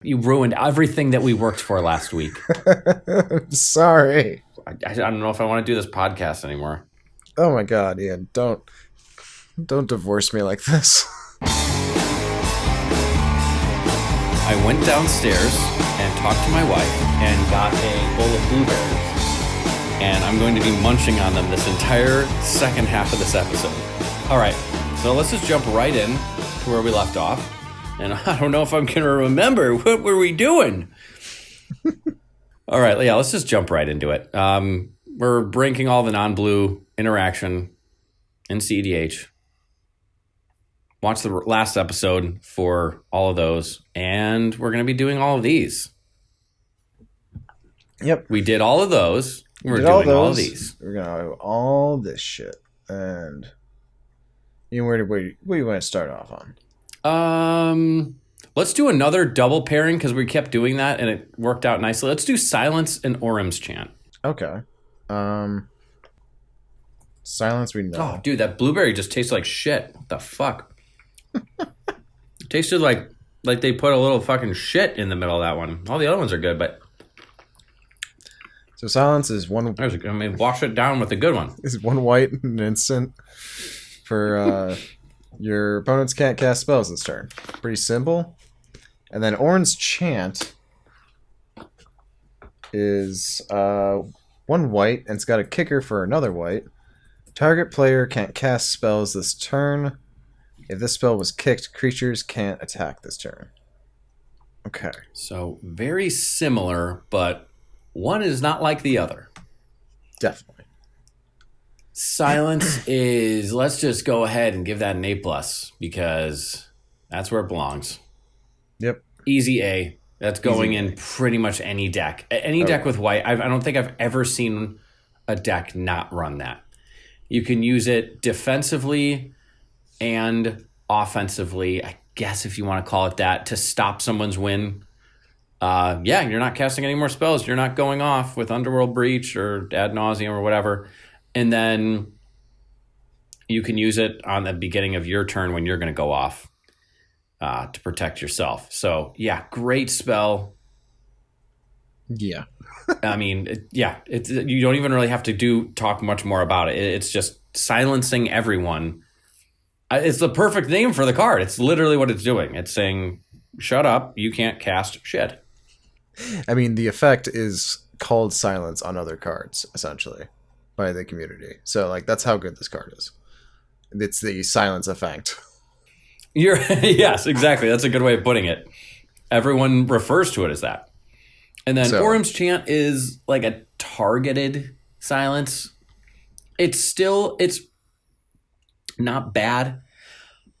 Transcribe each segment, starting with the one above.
You ruined everything that we worked for last week. Sorry. I don't know if I want to do this podcast anymore. Oh my God, Ian, don't divorce me like this. I went downstairs and talked to my wife and got a bowl of blueberries. And I'm going to be munching on them this entire second half of this episode. All right, so let's just jump right in to where we left off. And I don't know if I'm going to remember. What were we doing? All right, yeah, let's just jump right into it. We're ranking all the non-blue interaction in cEDH. Watch the last episode for all of those, and we're going to be doing all of these. Yep. We did all of those. We're doing all of these. We're going to do all this shit. And you know, where do you want to start off on? Let's do another double pairing because we kept doing that and it worked out nicely. Let's do Silence and Orem's Chant. Okay. Silence we know. Oh, dude, that blueberry just tastes like shit. What the fuck? It tasted like they put a little fucking shit in the middle of that one. All the other ones are good, but so silence is one. I mean, wash it down with a good one. Is one white and instant for your opponents can't cast spells this turn. Pretty simple. And then Orem's Chant is one white, and it's got a kicker for another white. Target player can't cast spells this turn. If this spell was kicked, creatures can't attack this turn. Okay. So very similar, but one is not like the other. Definitely. Silence is, let's just go ahead and give that an A+, because that's where it belongs. Yep. Easy A. That's going in pretty much any deck. Any deck with white. I don't think I've ever seen a deck not run that. You can use it defensively and offensively, I guess if you want to call it that, to stop someone's win. Yeah, you're not casting any more spells. You're not going off with Underworld Breach or Ad Nauseam or whatever. And then you can use it on the beginning of your turn when you're going to go off to protect yourself. So, yeah, great spell. Yeah. I mean, you don't even really have to talk much more about it. It's just silencing everyone. It's the perfect name for the card. It's literally what it's doing. It's saying, shut up, you can't cast shit. I mean, the effect is called silence on other cards, essentially, by the community. So, like, that's how good this card is. It's the silence effect. Yes, exactly. That's a good way of putting it. Everyone refers to it as that. And then Orem's Chant is like a targeted silence. It's not bad.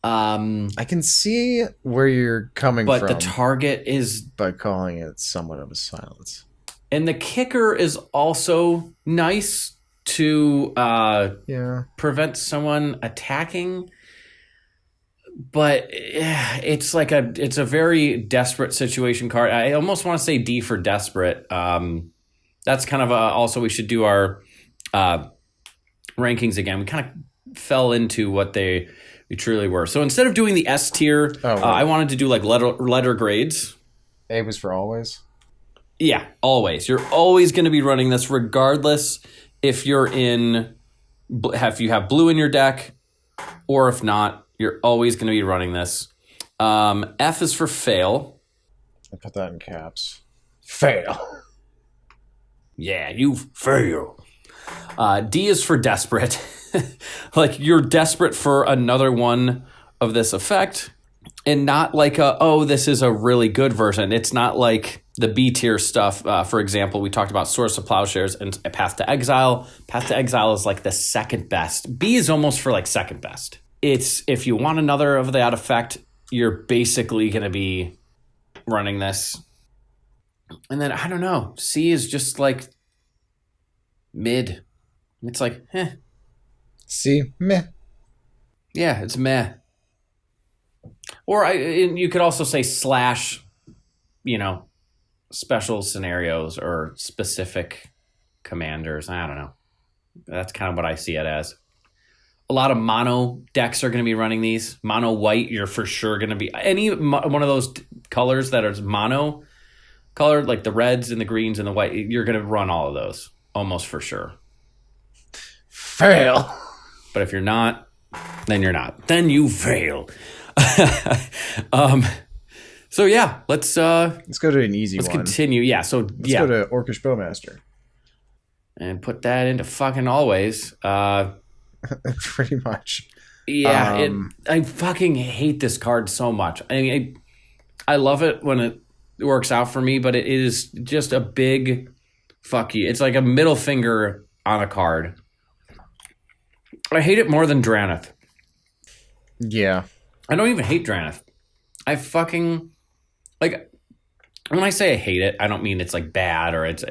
I can see where you're coming from. But the target is... by calling it somewhat of a silence. And the kicker is also nice to prevent someone attacking. But it's a very desperate situation card. I almost want to say D for desperate. That's kind of also we should do our rankings again. We kind of fell into what we truly were. So instead of doing the S tier, I wanted to do like letter grades. A was for always? Yeah, always. You're always going to be running this regardless if you have blue in your deck or if not. You're always going to be running this. F is for fail. I put that in caps. Fail. Yeah, you fail. D is for desperate. Like you're desperate for another one of this effect. And not like this is a really good version. It's not like the B tier stuff. For example, we talked about Source of Plowshares and Path to Exile. Path to Exile is like the second best. B is almost for like second best. It's if you want another of that effect, you're basically going to be running this. And then, I don't know, C is just like mid. It's like, C, meh. Yeah, it's meh. Or you could also say slash, special scenarios or specific commanders. I don't know. That's kind of what I see it as. A lot of mono decks are going to be running these. Mono white, you're for sure going to be any one of those colors that are mono colored, like the reds and the greens and the white. You're going to run all of those almost for sure. Fail. But if you're not, then you're not. Then you fail. So yeah, let's go to an easy one. Let's continue. Yeah. So let's go to Orcish Bowmaster and put that into fucking always. Pretty much. Yeah, I fucking hate this card so much. I mean, I love it when it works out for me, but it is just a big fuck you. It's like a middle finger on a card. I hate it more than Drannith. Yeah. I don't even hate Drannith. I fucking, like, when I say I hate it, I don't mean it's like bad or it's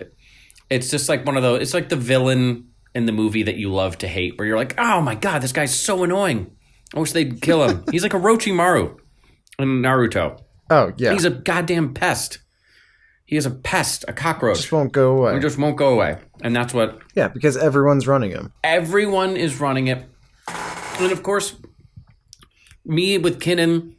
just like one of those, it's like the villain in the movie that you love to hate, where you're like, oh my god, this guy's so annoying. I wish they'd kill him. He's like Orochimaru in Naruto. Oh, yeah. He's a goddamn pest. He is a pest, a cockroach. Just won't go away. He just won't go away. And that's what... Yeah, because everyone's running him. Everyone is running it. And of course, me with Kinnan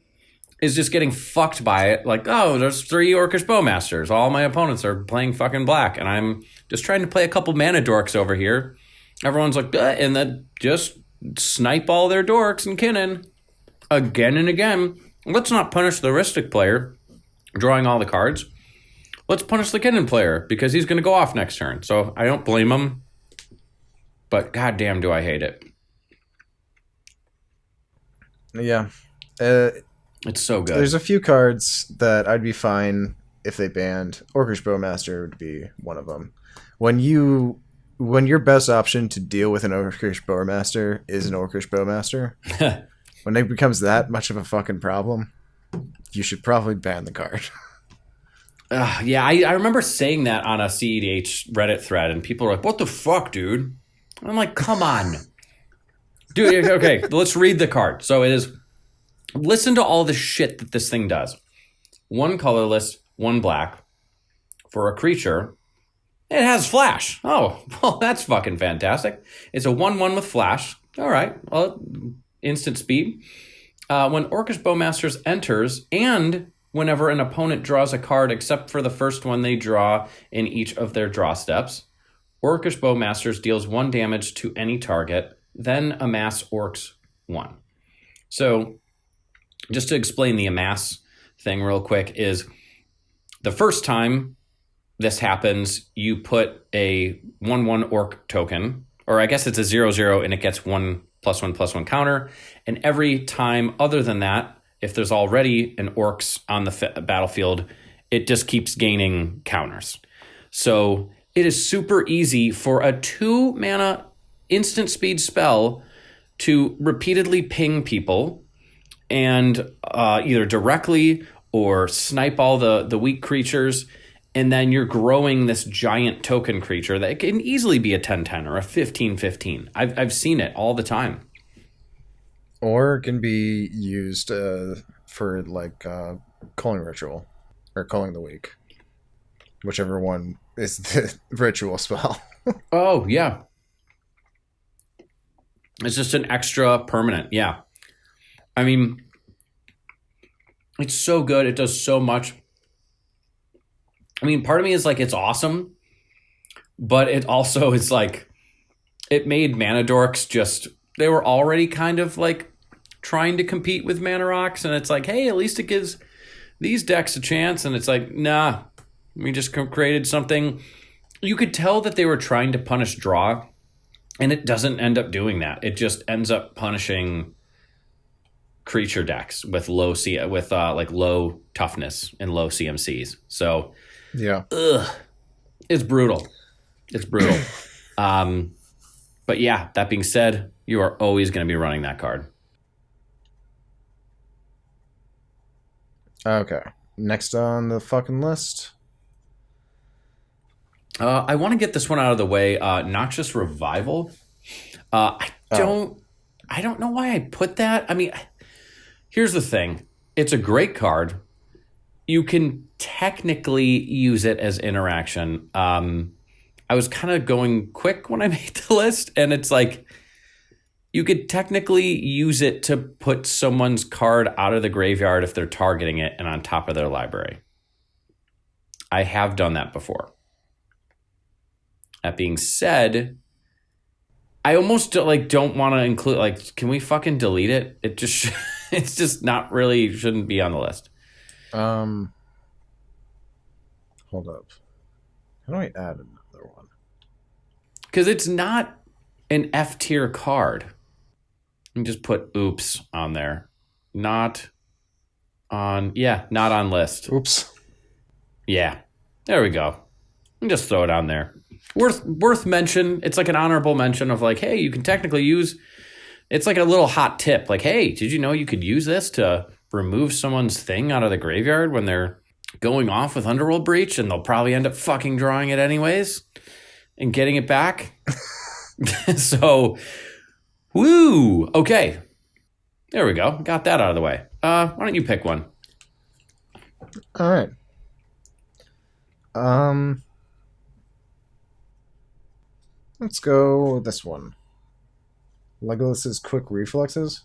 is just getting fucked by it. Like, oh, there's 3 Orcish Bowmasters. All my opponents are playing fucking black. And I'm just trying to play a couple mana dorks over here. Everyone's like, and then just snipe all their dorks and Kinnan again and again. Let's not punish the Ristic player drawing all the cards. Let's punish the Kinnan player because he's going to go off next turn. So I don't blame him. But goddamn, do I hate it. Yeah. It's so good. There's a few cards that I'd be fine if they banned. Orcish Bowmaster would be one of them. When your best option to deal with an Orcish Bowmaster is an Orcish Bowmaster, when it becomes that much of a fucking problem, you should probably ban the card. Yeah, I remember saying that on a cEDH Reddit thread, and people were like, what the fuck, dude? I'm like, come on. Dude, okay, let's read the card. So it is, listen to all the shit that this thing does. 1 colorless, 1 black. For a creature, it has flash. Oh, well, that's fucking fantastic. It's a 1/1 with flash. All right, well, instant speed. When Orcish Bowmasters enters, and whenever an opponent draws a card except for the first one they draw in each of their draw steps, Orcish Bowmasters deals 1 damage to any target, then amass Orcs 1. So, just to explain the amass thing real quick, is the first time this happens, you put a 1/1 Orc token, or I guess it's a 0/0 and it gets 1+1/+1 counter. And every time other than that, if there's already an Orcs on the battlefield, it just keeps gaining counters. So it is super easy for a 2 mana instant speed spell to repeatedly ping people and either directly or snipe all the weak creatures. And then you're growing this giant token creature that can easily be a 10/10 or a 15/15. I've seen it all the time. Or it can be used for like calling ritual or calling the weak, whichever one is the ritual spell. Oh yeah, it's just an extra permanent. Yeah, I mean, it's so good. It does so much. I mean, part of me is like, it's awesome, but it also is like, it made mana dorks just, they were already kind of like trying to compete with mana rocks, and it's like, hey, at least it gives these decks a chance, and it's like, nah, we just created something. You could tell that they were trying to punish draw, and it doesn't end up doing that. It just ends up punishing creature decks with low toughness and low CMCs. So yeah, it's brutal. It's brutal. But yeah, that being said, you are always going to be running that card. Okay, next on the fucking list. I want to get this one out of the way. Noxious Revival. I don't know why I put that. I mean, here's the thing. It's a great card. You can technically use it as interaction. I was kind of going quick when I made the list, and it's like, You could technically use it to put someone's card out of the graveyard if they're targeting it and on top of their library. I have done that before. That being said, I almost don't want to include, can we fucking delete it? It's just not really, shouldn't be on the list. Hold up. How do I add another one? Because it's not an F tier card. You can just put oops on there. Not on list. Oops. Yeah, there we go. And just throw it on there. Worth mention. It's like an honorable mention of hey, you can technically use. It's like a little hot tip. Hey, did you know you could use this to remove someone's thing out of the graveyard when they're going off with Underworld Breach, and they'll probably end up fucking drawing it anyways and getting it back. So, woo. Okay, there we go. Got that out of the way. Why don't you pick one? All right. Let's go with this one. Legolas's quick reflexes.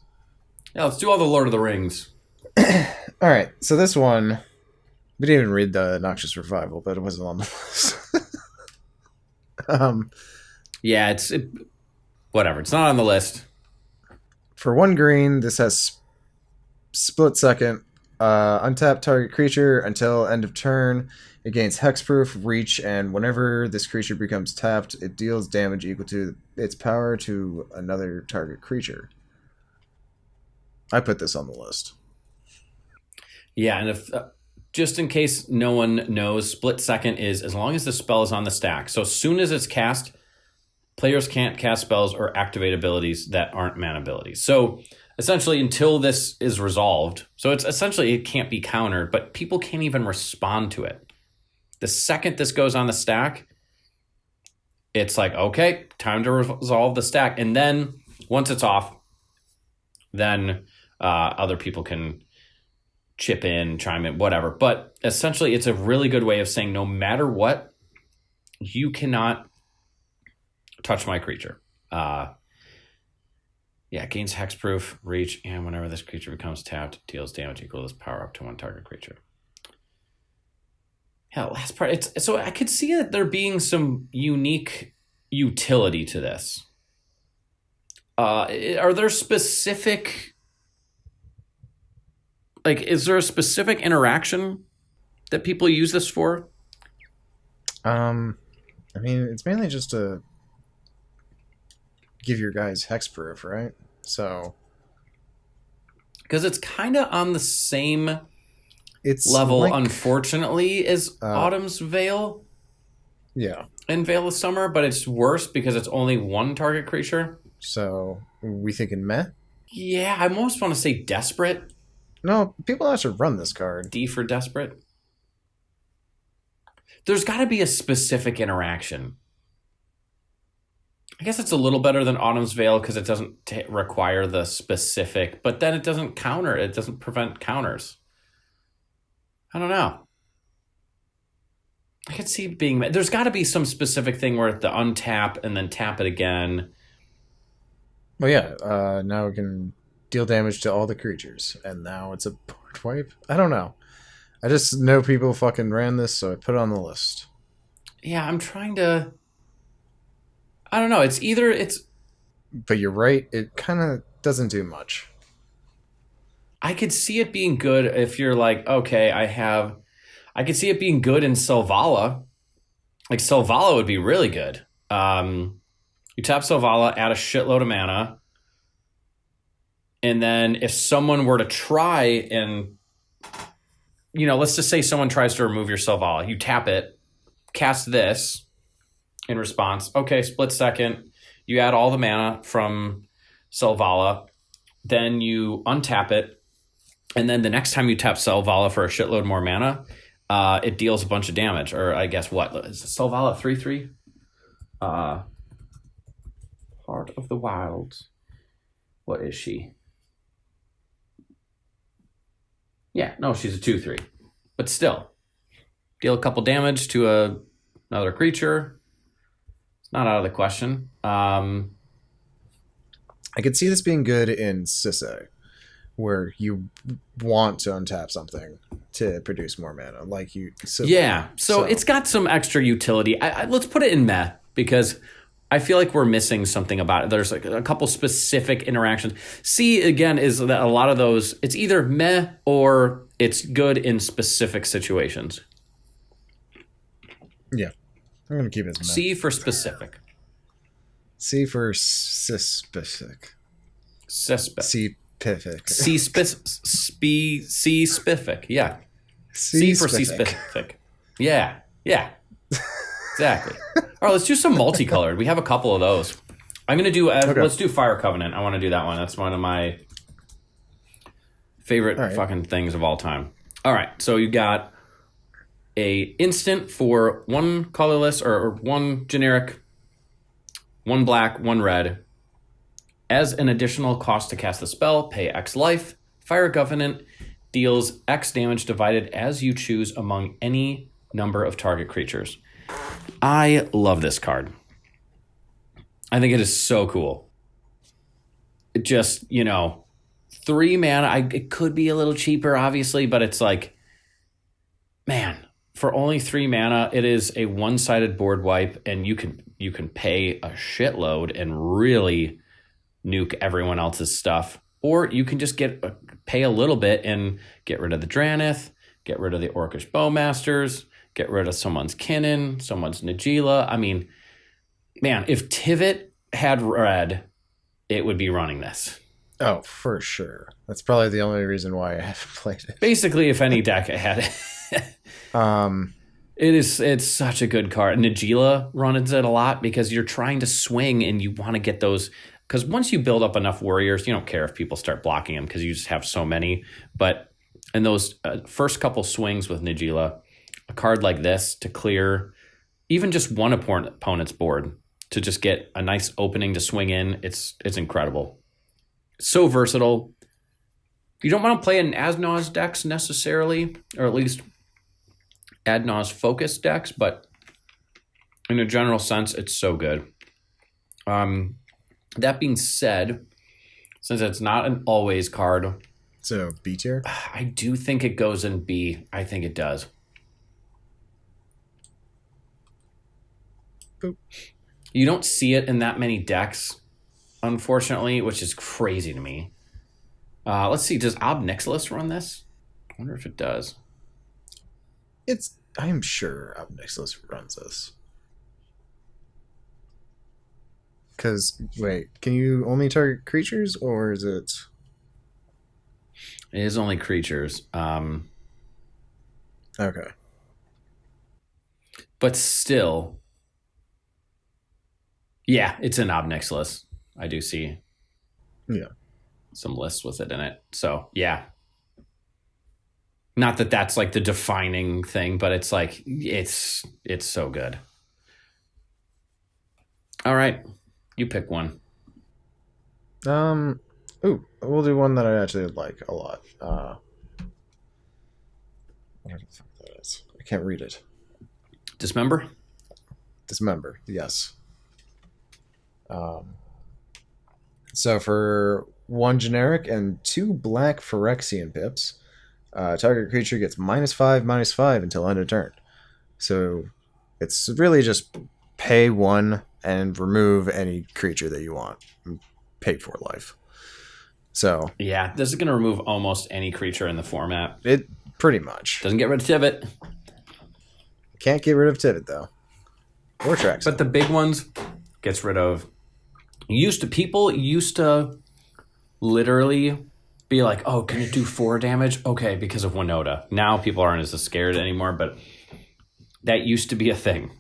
Yeah, let's do all the Lord of the Rings. All right, so this one, we didn't even read the Noxious Revival, but it wasn't on the list. Yeah, whatever. It's not on the list. For 1 green, this has split second. Untap target creature until end of turn. It gains hexproof, reach, and whenever this creature becomes tapped, it deals damage equal to its power to another target creature. I put this on the list. Yeah, and if just in case no one knows, split second is as long as the spell is on the stack. So as soon as it's cast, players can't cast spells or activate abilities that aren't mana abilities. So essentially, until this is resolved, so it's essentially it can't be countered, but people can't even respond to it. The second this goes on the stack, it's okay, time to resolve the stack. And then once it's off, then other people can chip in, chime in, whatever. But essentially, it's a really good way of saying no matter what, you cannot touch my creature. Gains hexproof, reach, and whenever this creature becomes tapped, deals damage equal to this power up to one target creature. Yeah, last part. So I could see that there being some unique utility to this. Are there specific, is there a specific interaction that people use this for? I mean, it's mainly just to give your guys hexproof, right? So, because it's kind of on the same it's level, unfortunately, as Autumn's Veil. Yeah. And Veil of Summer, but it's worse because it's only one target creature. So, we thinking meh? Yeah, I almost want to say Desperate. No, people actually run this card. D for Desperate. There's got to be a specific interaction. I guess it's a little better than Autumn's Veil because it doesn't require the specific, but then it doesn't counter. It doesn't prevent counters. I don't know. I could see it being... There's got to be some specific thing where the untap and then tap it again. Well, yeah. Now we can deal damage to all the creatures. And now it's a board wipe? I don't know. I just know people fucking ran this, so I put it on the list. Yeah, I'm trying to... I don't know. But you're right. It kind of doesn't do much. I could see it being good if you're okay, I could see it being good in Selvala. Selvala would be really good. You tap Selvala, add a shitload of mana. And then if someone were to try and, let's just say someone tries to remove your Selvala. You tap it, cast this in response. Okay, split second. You add all the mana from Selvala. Then you untap it. And then the next time you tap Selvala for a shitload more mana, it deals a bunch of damage. Or I guess what? Is Selvala 3/3? Heart of the Wilds. What is she? Yeah, no, she's a 2/3. But still, deal a couple damage to another creature. It's not out of the question. I could see this being good in cEDH, where you want to untap something to produce more mana, like you. Yeah, so it's got some extra utility. Let's put it in meh, because I feel like we're missing something about it. There's like a couple specific interactions. C, again, is that a lot of those, it's either meh or it's good in specific situations. Yeah, I'm going to keep it as meh. C for specific. C for specific. C-specific. C-specific. C-specific, yeah. C for C-specific. Yeah, exactly. All right, let's do some multicolored. We have a couple of those. I'm going to do, let's do Fire Covenant. I want to do that one. That's one of my favorite fucking things of all time. All right, so you got a instant for one colorless or one generic, one black, one red. As an additional cost to cast the spell, pay X life. Fire Covenant deals X damage divided as you choose among any number of target creatures. I love this card. I think it is so cool. It just, 3 mana. It could be a little cheaper, obviously, but it's like, man, for only 3 mana, it is a one-sided board wipe, and you can pay a shitload and really nuke everyone else's stuff. Or you can just pay a little bit and get rid of the Dranith, get rid of the Orcish Bowmasters, get rid of someone's Kinnan, someone's Najeela. I mean, man, if Tivit had red, it would be running this. Oh, for sure. That's probably the only reason why I haven't played it. Basically, if any deck had it. It's such a good card. Najeela runs it a lot because you're trying to swing and you want to get those. Because once you build up enough warriors, you don't care if people start blocking them because you just have so many. But in those first couple swings with Najeela, a card like this to clear even just one opponent's board to just get a nice opening to swing in, it's incredible. So versatile. You don't want to play in Adnaz decks necessarily, or at least Adnaz focused decks, but in a general sense, it's so good. That being said, since it's not an always card, so B tier? I do think it goes in B. I think it does. Boop. You don't see it in that many decks, unfortunately, which is crazy to me. Let's see. Does Ob Nixilis run this? I wonder if it does. I am sure Ob Nixilis runs this. Because, wait, can you only target creatures, or is it... It is only creatures. Okay. But still... Yeah, it's an Ob Nixilis. I do see some lists with it in it. So, yeah. Not that that's like the defining thing, but it's like, it's so good. All right. You pick one. We'll do one that I actually like a lot. What the fuck that is? I can't read it. Dismember? Dismember, yes. So for 1 generic and 2 black Phyrexian pips, target creature gets -5/-5 until end of turn. So it's really just pay 1 and remove any creature that you want. Pay for life. So yeah, this is going to remove almost any creature in the format. It pretty much doesn't get rid of Tivit. Can't get rid of Tivit though, or Trax. But the big ones gets rid of. People used to literally be like, "Oh, can it do 4 damage?" Okay, because of Winota. Now people aren't as scared anymore, but that used to be a thing.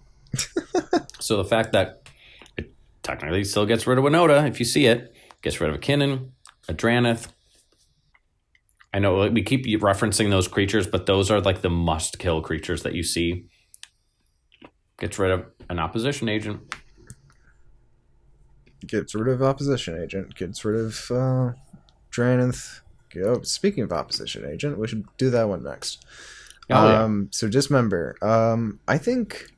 So the fact that it technically still gets rid of Winota, if you see it, gets rid of a Kinnan, a Dranith. I know we keep referencing those creatures, but those are like the must-kill creatures that you see. Gets rid of an opposition agent. Gets rid of opposition agent. Gets rid of Dranith. Oh, speaking of opposition agent, we should do that one next. So Dismember. I think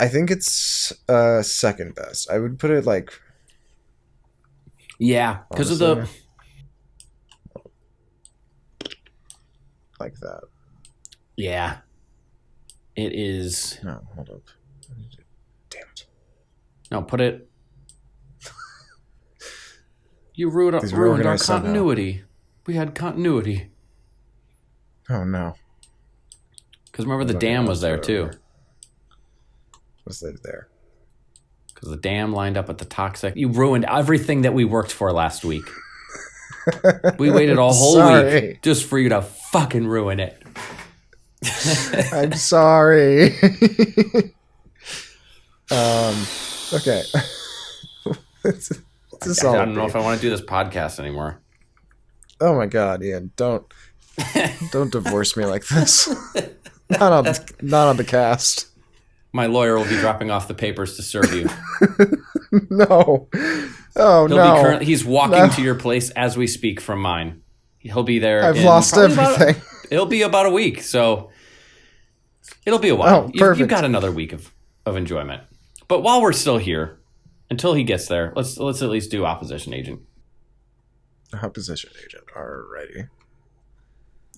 I think it's second best. I would put it like Yeah, because of the like that. Yeah, it is. No, hold up. Damn it. No, put it. You ruined our continuity. Somehow. We had continuity. Oh no. Because remember the dam was there too. Was it there? Because the dam lined up at the toxic. You ruined everything that we worked for last week. We waited a whole week just for you to fucking ruin it. I'm sorry. Okay. I don't know if I want to do this podcast anymore. Oh my god, Ian, don't divorce me like this. Not on the cast. My lawyer will be dropping off the papers to serve you. No. Oh, he's walking to your place as we speak from mine. He'll be there. I've lost everything. It'll be about a week, so it'll be a while. Oh, perfect. You've got another week of enjoyment. But while we're still here, until he gets there, let's at least do opposition agent. Opposition agent. Alrighty.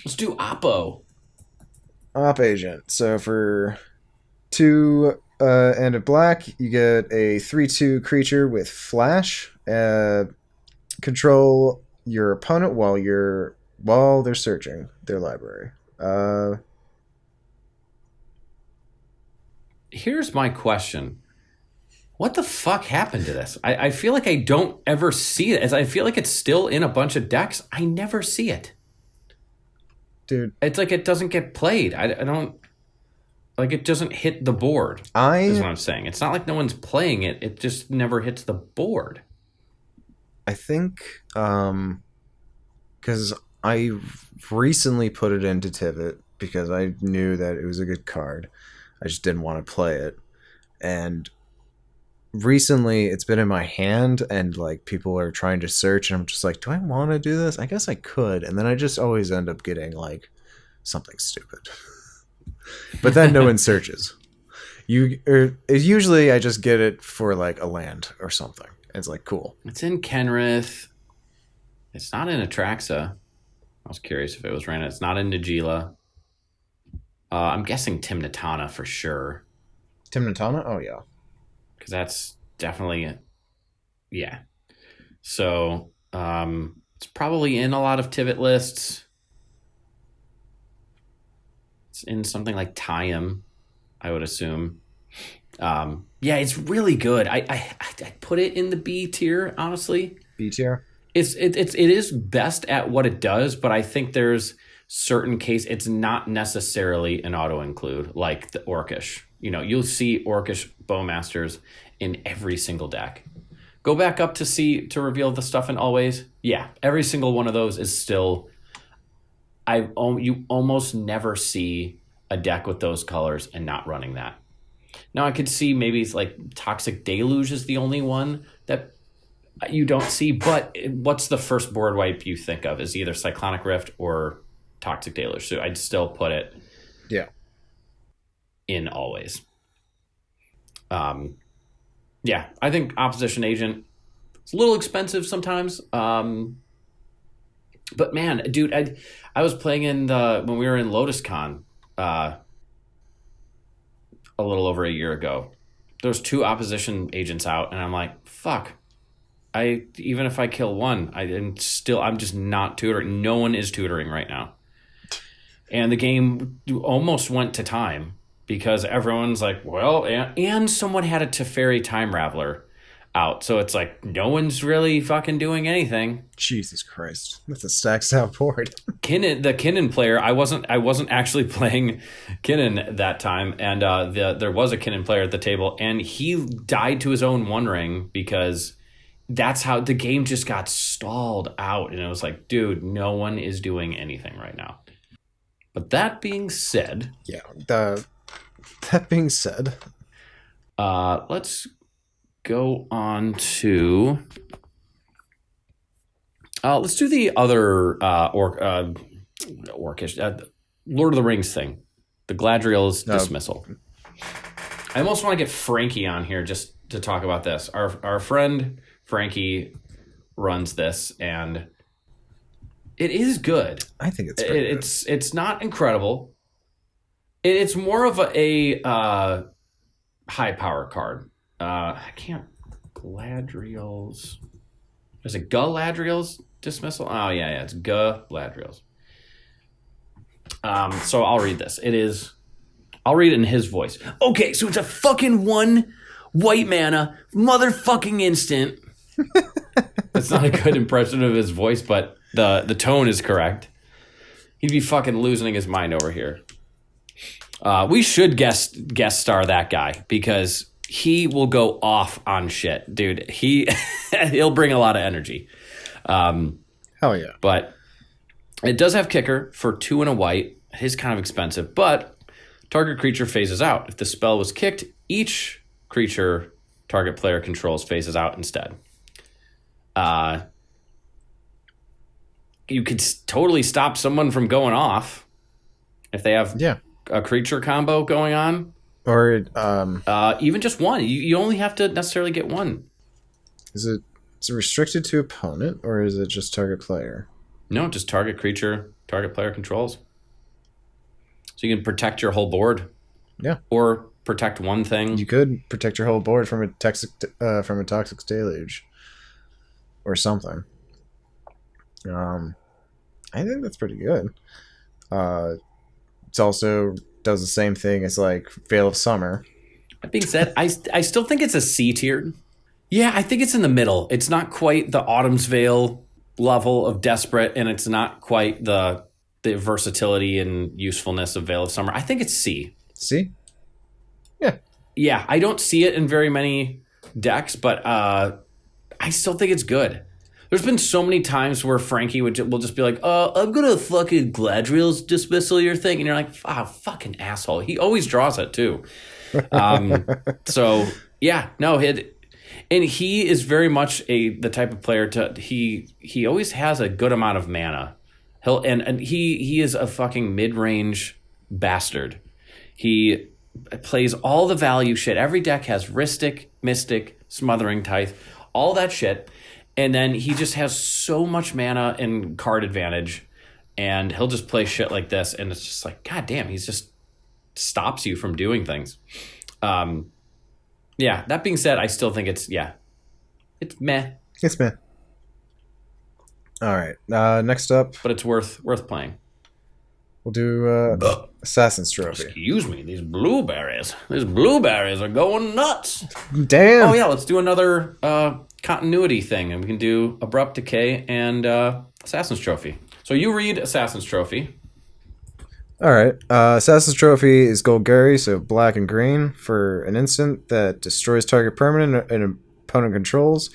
Let's do Oppo. Op agent. So for 2 and a black, you get a 3/2 creature with flash. Control your opponent while they're searching their library. Here's my question. What the fuck happened to this? I feel like I don't ever see it. As I feel like it's still in a bunch of decks. I never see it. Dude. It's like it doesn't get played. I don't... Like, it doesn't hit the board, is what I'm saying. It's not like no one's playing it. It just never hits the board. I think... because I recently put it into Tivit because I knew that it was a good card. I just didn't want to play it. And recently it's been in my hand and like people are trying to search and I'm just like, do I want to do this? I guess I could. And then I just always end up getting like something stupid. But then no one searches. Usually I just get it for like a land or something. It's like, cool. It's in Kenrith. It's not in Atraxa. I was curious if it was random. It's not in Najeela. I'm guessing Timnatana for sure. Timnatana? Oh, yeah. Because that's definitely... Yeah. So, it's probably in a lot of Tivit lists. It's in something like Tayum, I would assume. Yeah, it's really good. I put it in the B tier, honestly. B tier? It is best at what it does, but I think there's certain case it's not necessarily an auto include like the orcish. You know, you'll see orcish bowmasters in every single deck. Go back up to reveal the stuff in always. Yeah, every single one of those is still. You almost never see a deck with those colors and not running that. Now I could see maybe it's like Toxic Deluge is the only one that you don't see, but what's the first board wipe you think of is either Cyclonic Rift or Toxic Deluge. So I'd still put it in always. Yeah, I think Opposition Agent is a little expensive sometimes. But man, dude, I was playing when we were in LotusCon a little over a year ago. There's 2 Opposition Agents out, and I'm like, fuck. Even if I kill one, I'm just not tutoring. No one is tutoring right now. And the game almost went to time because everyone's like, well, and someone had a Teferi Time Raveler out. So it's like, no one's really fucking doing anything. Jesus Christ. That's a stacked out board. The Kinnan player, I wasn't actually playing Kinnan that time. And there was a Kinnan player at the table, and he died to his own One Ring because that's how the game just got stalled out. And it was like, dude, no one is doing anything right now. But that being said... Yeah, that being said... let's go on to... let's do the other orcish... Lord of the Rings thing. The Galadriel's dismissal. I almost want to get Frankie on here just to talk about this. Our friend Frankie runs this, and it is good. I think it's it's not incredible. It's more of a high power card. I can't. Galadriel's. Is it Galadriel's dismissal? Oh yeah, it's Galadriel's. So I'll read this. I'll read it in his voice. Okay, so it's a fucking 1 white mana motherfucking instant. That's not a good impression of his voice, but the tone is correct. He'd be fucking losing his mind over here. We should guest star that guy because he will go off on shit, dude. He'll bring a lot of energy. Hell yeah. But it does have kicker for 2 and a white. It is kind of expensive, but target creature phases out. If the spell was kicked, each creature target player controls phases out instead. You could totally stop someone from going off if they have a creature combo going on. Or even just one. You only have to necessarily get one. Is it restricted to opponent, or is it just target player? No, just target creature, target player controls. So you can protect your whole board. Yeah. Or protect one thing. You could protect your whole board from a toxic deluge or something. I think that's pretty good. It's also does the same thing as like Veil of Summer. That being said, I still think it's a C tier. Yeah, I think it's in the middle. It's not quite the Autumn's Veil level of Desperate, and it's not quite the versatility and usefulness of Veil of Summer. I think it's C. C? Yeah. Yeah, I don't see it in very many decks, but I still think it's good. There's been so many times where Frankie will just be like, I'm going to fucking Galadriel's dismissal your thing. And you're like, fucking asshole. He always draws it, too. So, yeah, no, and he is very much the type of player he always has a good amount of mana. He is a fucking mid-range bastard. He plays all the value shit. Every deck has Rhystic, Mystic, Smothering Tithe, all that shit. And then he just has so much mana and card advantage, and he'll just play shit like this, and it's just like, god damn, he's just stops you from doing things. Yeah, that being said, I still think it's meh. It's meh. All right, next up. But it's worth playing. We'll do Assassin's Trophy. Excuse me, these blueberries are going nuts. Damn. Oh yeah, let's do another continuity thing, and we can do Abrupt Decay and Assassin's Trophy. So you read Assassin's Trophy. All right. Assassin's Trophy is Golgari, so black and green, for an instant that destroys target permanent and opponent controls.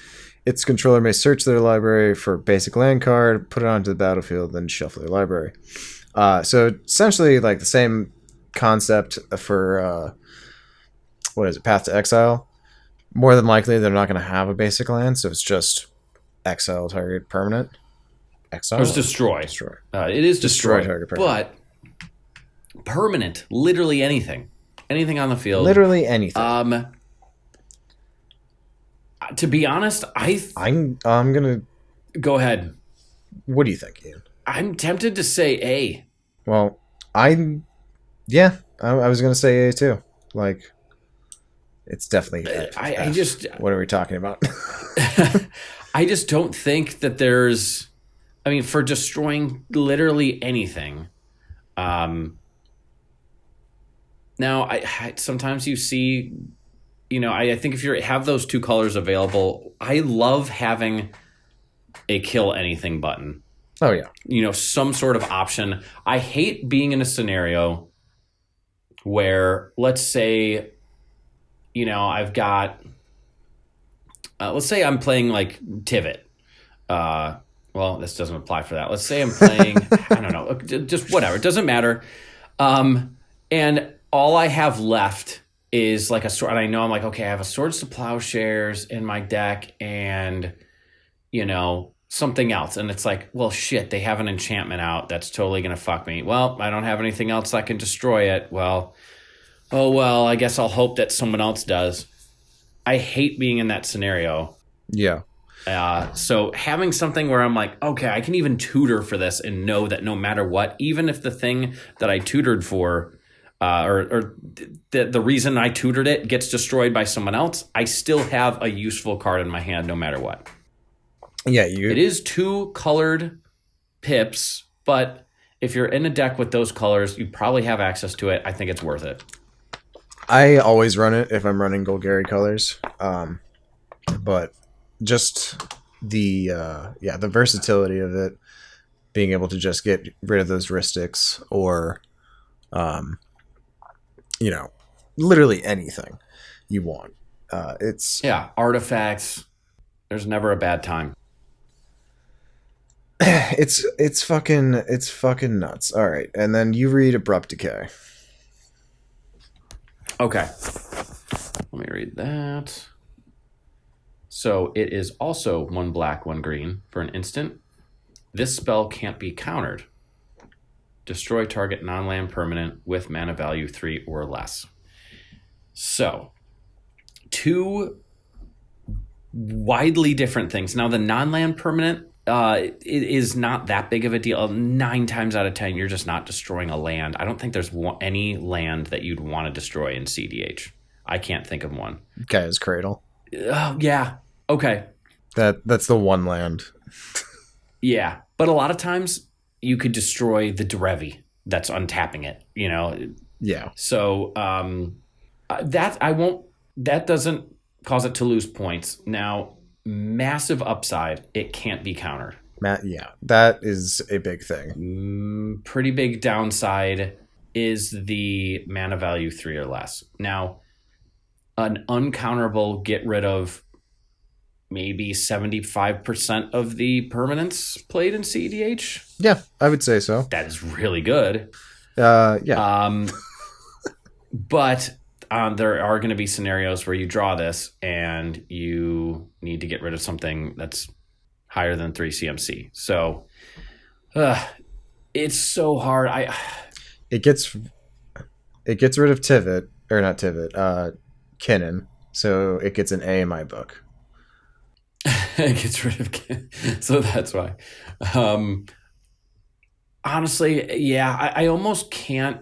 Its controller may search their library for basic land card, put it onto the battlefield, then shuffle their library. So essentially like the same concept for Path to Exile. More than likely they're not going to have a basic land, so it's just exile target permanent. Exile. It's destroy. Destroy. It is destroy target permanent. But permanent, literally anything on the field. Literally anything. To be honest, I'm gonna go ahead. What do you think, Ian? I'm tempted to say A. Well, I was gonna say A too. Like, it's definitely F. I just. What are we talking about? I just don't think that there's. I mean, for destroying literally anything. Now, I sometimes you see, I think if you have those two colors available, I love having a kill anything button. Oh, yeah. Some sort of option. I hate being in a scenario where, let's say, I've got, let's say I'm playing like Tivit. Well, this doesn't apply for that. Let's say I'm playing, I don't know, just whatever. It doesn't matter. And all I have left is like a sword. And I know I'm like, okay, I have a Swords to Plowshares in my deck and, something else. And it's like, well, shit, they have an enchantment out. That's totally going to fuck me. Well, I don't have anything else that can destroy it. Well, Oh, well, I guess I'll hope that someone else does. I hate being in that scenario. Yeah. So having something where I'm like, okay, I can even tutor for this and know that no matter what, even if the thing that I tutored for or the reason I tutored it gets destroyed by someone else, I still have a useful card in my hand no matter what. Yeah, It is 2 colored pips, but if you're in a deck with those colors, you probably have access to it. I think it's worth it. I always run it if I'm running Golgari colors. But just the versatility of it, being able to just get rid of those Ristics or literally anything you want. It's artifacts. There's never a bad time. it's fucking nuts. All right, and then you read Abrupt Decay. Okay. Let me read that. So it is also 1 black, 1 green for an instant. This spell can't be countered. Destroy target non-land permanent with mana value 3 or less. So, 2 widely different things. Now, the non-land permanent it is not that big of a deal. 9 times out of 10, you're just not destroying a land. I don't think there's any land that you'd want to destroy in cEDH. I can't think of one. Gaya's Cradle. Yeah. Okay. That's the one land. Yeah. But a lot of times you could destroy the Derevi that's untapping it, Yeah. So that doesn't cause it to lose points. Now, massive upside, it can't be countered. Yeah, that is a big thing. Pretty big downside is the mana value 3 or less. Now, an uncounterable get rid of maybe 75% of the permanents played in cEDH. Yeah, I would say so. That is really good. Yeah. But there are going to be scenarios where you draw this and you need to get rid of something that's higher than 3 CMC. So it's so hard. It gets rid of Tivit, or not Tivit, Kinnan. So it gets an A in my book. It gets rid of so that's why. Honestly, yeah, I almost can't.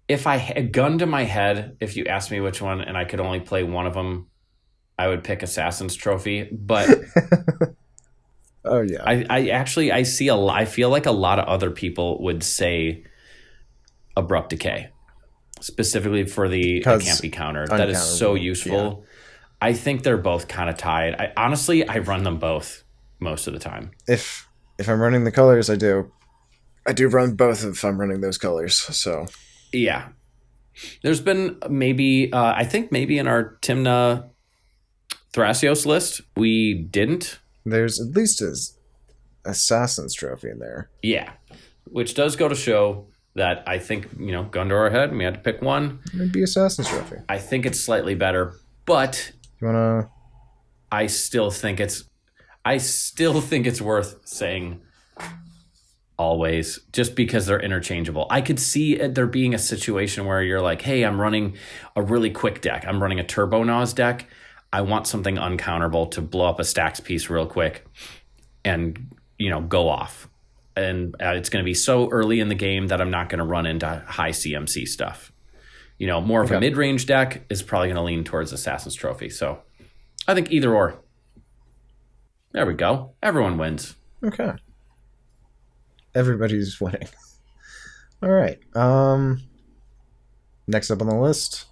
If I had a gun to my head, if you asked me which one and I could only play one of them, I would pick Assassin's Trophy. But oh yeah, I feel like a lot of other people would say Abrupt Decay, specifically for the it can't be countered. That is so useful. Yeah. I think they're both kind of tied. I run them both most of the time. If I'm running the colors, I do run both if I'm running those colors. So yeah, there's been maybe I think maybe in our Tymna Thrasios list we didn't. There's at least an Assassin's Trophy in there. Yeah, which does go to show that I think gun to our head, and we had to pick one. It'd be Assassin's Trophy. I think it's slightly better, but you wanna? I still think it's worth saying always, just because they're interchangeable. I could see there being a situation where you're like, hey, I'm running a really quick deck. I'm running a Turbo Naz deck. I want something uncounterable to blow up a stacks piece real quick and go off. And it's going to be so early in the game that I'm not going to run into high CMC stuff. More of a mid-range deck is probably going to lean towards Assassin's Trophy. So I think either or. There we go. Everyone wins. Okay. Everybody's winning. All right. Next up on the list.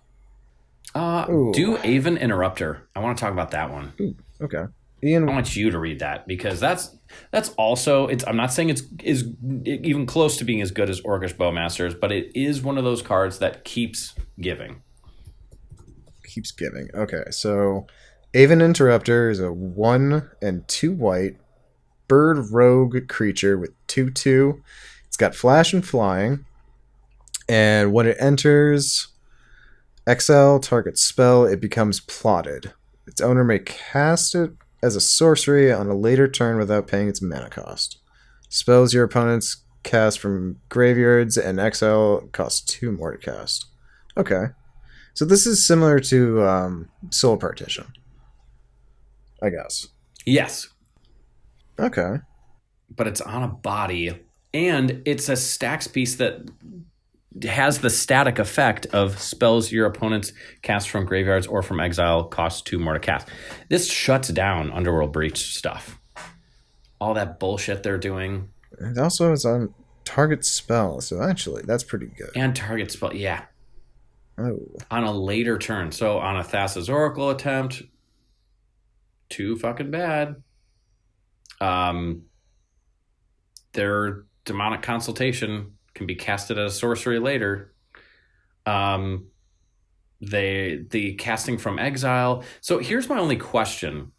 Do Aven Interrupter. I want to talk about that one. Ooh, okay. Ian, I want you to read that because that's also I'm not saying it's even close to being as good as Orcish Bowmasters, but it is one of those cards that keeps giving. Keeps giving. Okay, so Aven Interrupter is a 1 and 2 white bird rogue creature with 2/2. It's got flash and flying, and when it enters exile target spell, it becomes plotted. Its owner may cast it as a sorcery on a later turn without paying its mana cost. Spells your opponents cast from graveyards and exile cost 2 more to cast. Okay. So this is similar to Soul Partition, I guess. Yes, Okay. but it's on a body, and it's a stacks piece that has the static effect of spells your opponents cast from graveyards or from exile cost 2 more to cast. This shuts down Underworld Breach stuff. All that bullshit they're doing. It also is on target spell, so actually, that's pretty good. And target spell, yeah. Oh. On a later turn. So on a Thassa's Oracle attempt, too fucking bad. Their Demonic Consultation can be casted as a sorcery later. The casting from exile. So here's my only question.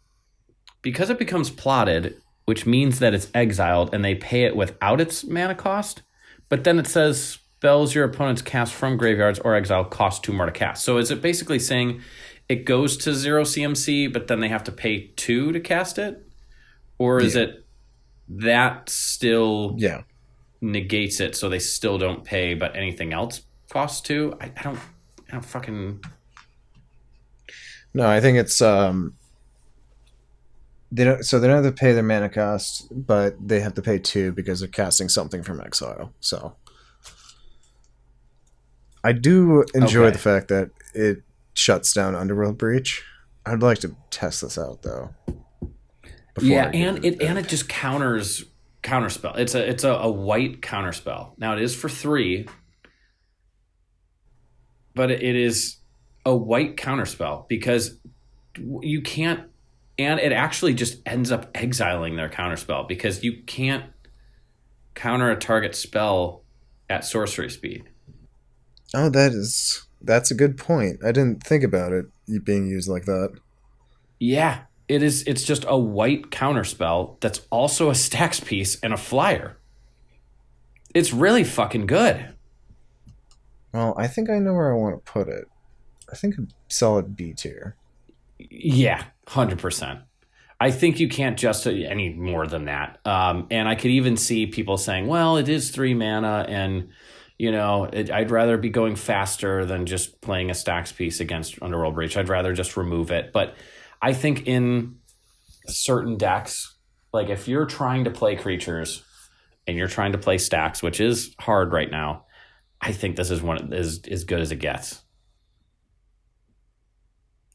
Because it becomes plotted, which means that it's exiled and they pay it without its mana cost, but then it says spells your opponents cast from graveyards or exile cost 2 more to cast. So is it basically saying it goes to 0 CMC, but then they have to pay 2 to cast it? Or is it that still negates it, so they still don't pay, but anything else costs 2? I don't fucking... No, I think it's they don't have to pay their mana cost, but they have to pay 2 because they're casting something from exile. So I do enjoy the fact that it shuts down Underworld Breach. I'd like to test this out though. Yeah, and it just counterspell. It's a white counterspell. Now it is for 3, but it is a white counterspell because you can't, and it actually just ends up exiling their counterspell because you can't counter a target spell at sorcery speed. Oh, that's a good point. I didn't think about it being used like that. Yeah. It's just a white counterspell that's also a stacks piece and a flyer. It's really fucking good. Well, I think I know where I want to put it. I think a solid B tier. Yeah, 100%. I think you can't just any more than that. And I could even see people saying, well, it is 3 mana and, I'd rather be going faster than just playing a stacks piece against Underworld Breach. I'd rather just remove it. But I think in certain decks, like if you're trying to play creatures and you're trying to play stacks, which is hard right now, I think this is one is as good as it gets.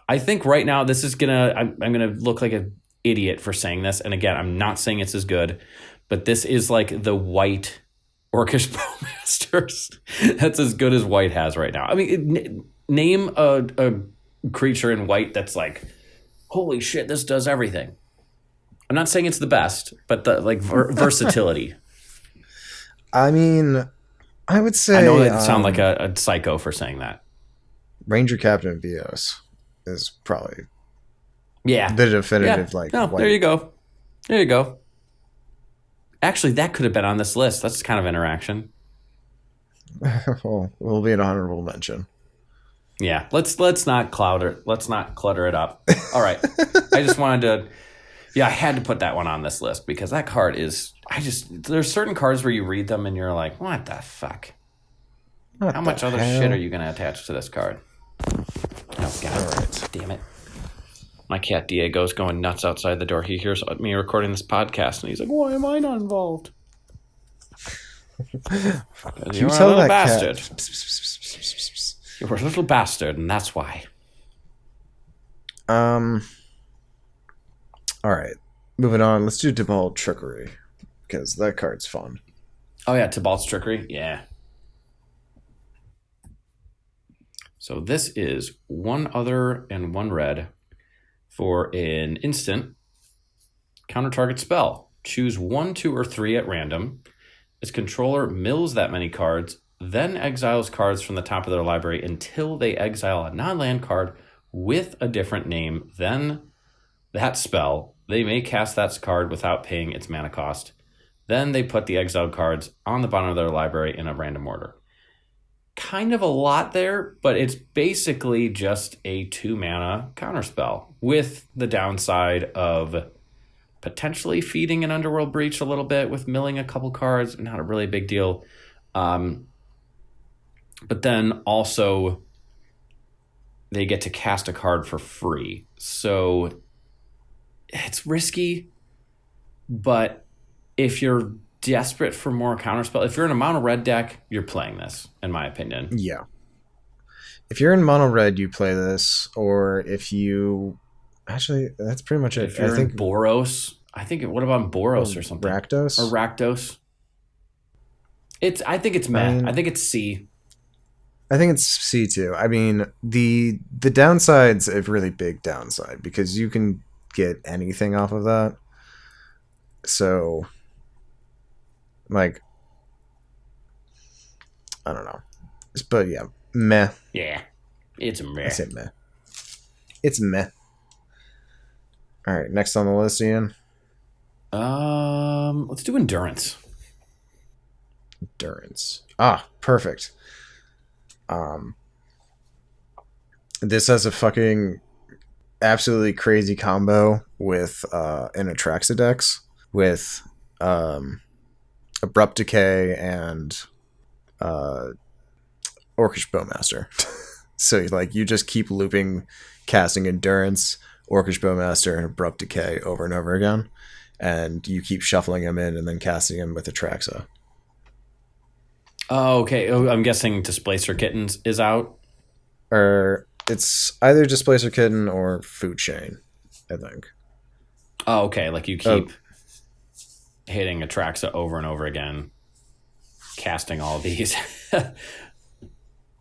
I think right now this is I'm gonna look like an idiot for saying this, and again, I'm not saying it's as good, but this is like the white orcish bowmasters. That's as good as white has right now. I mean, name a creature in white that's like, holy shit, this does everything. I'm not saying it's the best, but the versatility. I mean, I would say... I know that sound like a psycho for saying that. Ranger Captain Vios is probably the definitive white. There you go. Actually, that could have been on this list. That's kind of interaction. Well, we'll be an honorable mention. Yeah, let's not clutter it up. All right. I just wanted to I had to put that one on this list because that card is there's certain cards where you read them and you're like, what the fuck? How much other shit are you going to attach to this card? Oh god. All right. Damn it. My cat Diego's going nuts outside the door. He hears me recording this podcast and he's like, why am I not involved? You're a little bastard. You're a little bastard, and that's why. All right. Moving on. Let's do Tibalt Trickery because that card's fun. Oh yeah, Tibalt's Trickery. Yeah. So this is 1 other and 1 red for an instant counter target spell. Choose 1, 2, or 3 at random. Its controller mills that many cards, then exiles cards from the top of their library until they exile a non-land card with a different name than that spell. They may cast that card without paying its mana cost. Then they put the exiled cards on the bottom of their library in a random order. Kind of a lot there, but it's basically just a 2 mana counterspell with the downside of potentially feeding an Underworld Breach a little bit with milling a couple cards. Not a really big deal. But then also they get to cast a card for free. So it's risky, but if you're desperate for more counterspell, if you're in a mono red deck, you're playing this, in my opinion. Yeah. If you're in mono red, you play this, or if you actually, that's pretty much it. If you're in Boros, what about Boros or something? Rakdos? Or Rakdos? I think it's meh. I think it's C. I think it's C too. I mean, the downside's a really big downside because you can get anything off of that. So, like, I don't know. But yeah, meh. Yeah, it's a meh. I say meh. It's meh. All right, next on the list, Ian. Let's do Endurance. Endurance. Ah, perfect. This has a fucking absolutely crazy combo with an Atraxidex with Abrupt Decay and Orcish Bowmaster. So like you just keep looping casting Endurance, Orcish Bowmaster, and Abrupt Decay over and over again, and you keep shuffling them in and then casting them with Atraxa. Oh, okay. Oh, I'm guessing Displacer Kittens is out. Or it's either Displacer Kitten or Food Chain, I think. Oh, okay. Like you keep hitting Atraxa over and over again, casting all these,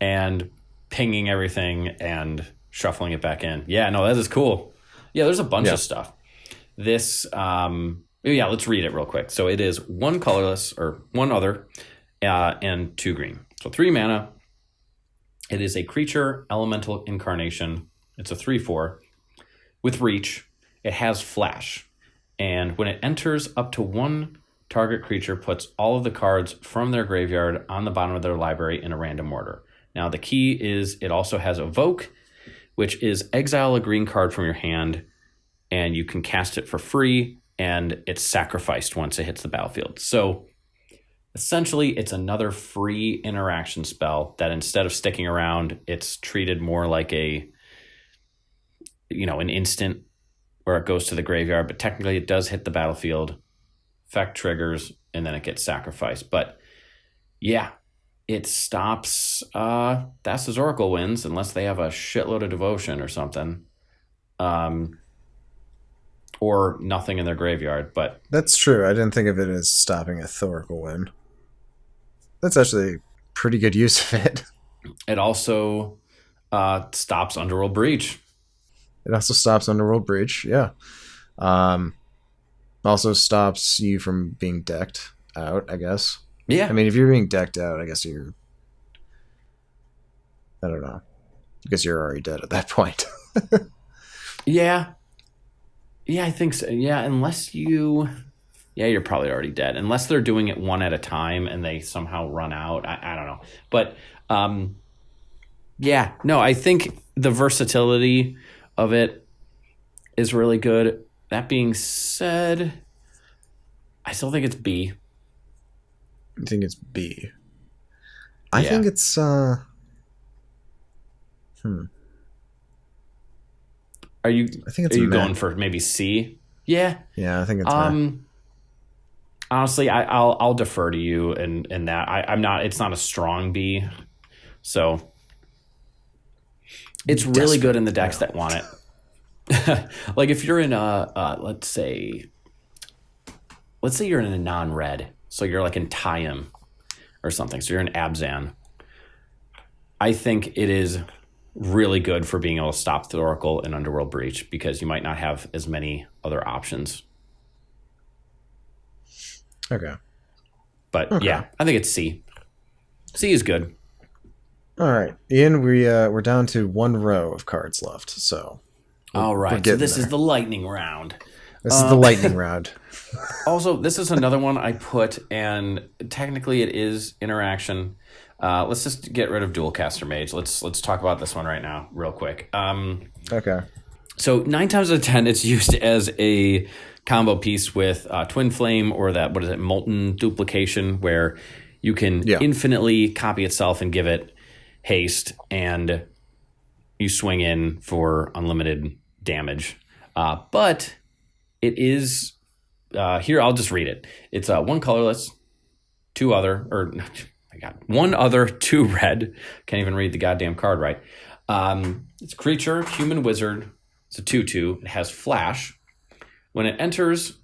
and pinging everything and shuffling it back in. Yeah, no, that is cool. Yeah, there's a bunch of stuff. This, let's read it real quick. So it is 1 colorless or 1 other, and 2 green. So 3 mana. It is a creature, elemental incarnation. It's a 3/4 with reach. It has flash. And when it enters, up to 1 target creature puts all of the cards from their graveyard on the bottom of their library in a random order. Now, the key is it also has Evoke, which is exile a green card from your hand, and you can cast it for free, and it's sacrificed once it hits the battlefield. So essentially, it's another free interaction spell that instead of sticking around, it's treated more like an instant where it goes to the graveyard, but technically it does hit the battlefield, effect triggers, and then it gets sacrificed. But yeah, it stops Thassa's Oracle wins unless they have a shitload of devotion or something. Or nothing in their graveyard, but that's true. I didn't think of it as stopping a Thoracle win. That's actually pretty good use of it. It also stops Underworld Breach. It also stops Underworld Breach, yeah. Also stops you from being decked out, I guess. Yeah. I mean, if you're being decked out, I guess you're... I don't know. I guess you're already dead at that point. Yeah. Yeah, I think so. Yeah, unless you... Yeah, you're probably already dead. Unless they're doing it one at a time and they somehow run out. I don't know. But, yeah. No, I think the versatility of it is really good. That being said, I still think it's B. I think it's B. I think it's... Are you are you going for maybe C? Yeah. Yeah, I think it's honestly, I'll defer to you in that. I'm not. It's not a strong B, so it's really good in the decks that want it. Like if you're in let's say you're in a non-red, so you're like in Tayum or something. So you're in Abzan. I think it is really good for being able to stop the Oracle and Underworld Breach because you might not have as many other options. Okay. But yeah, I think it's C. C is good. All right, Ian, we're down to 1 row of cards left. So all right, so this is the lightning round. This is the lightning round. Also, this is another one I put, and technically it is interaction. Let's just get rid of dualcaster mage. Let's talk about this one right now, real quick. Okay. So 9 times out of 10, it's used as a combo piece with Twin Flame or Molten Duplication, where you can infinitely copy itself and give it haste. And you swing in for unlimited damage. But it is here. I'll just read it. It's one colorless, one other, 2 red. Can't even read the goddamn card right. It's a creature, human wizard. It's a 2/2. It has flash. When it enters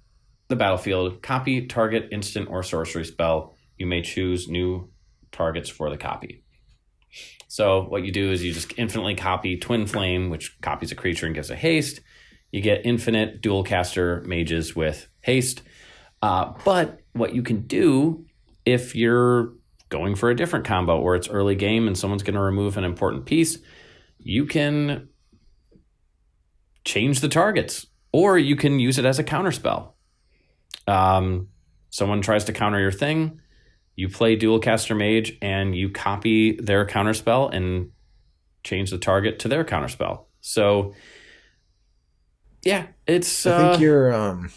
the battlefield, copy target instant or sorcery spell. You may choose new targets for the copy. So what you do is you just infinitely copy Twin Flame, which copies a creature and gives a haste. You get infinite dualcaster mages with haste. But what you can do if you're going for a different combo or it's early game and someone's going to remove an important piece, you can change the targets, or you can use it as a counterspell. Someone tries to counter your thing, you play Dualcaster Mage, and you copy their counterspell and change the target to their counterspell. So, yeah, it's I think you're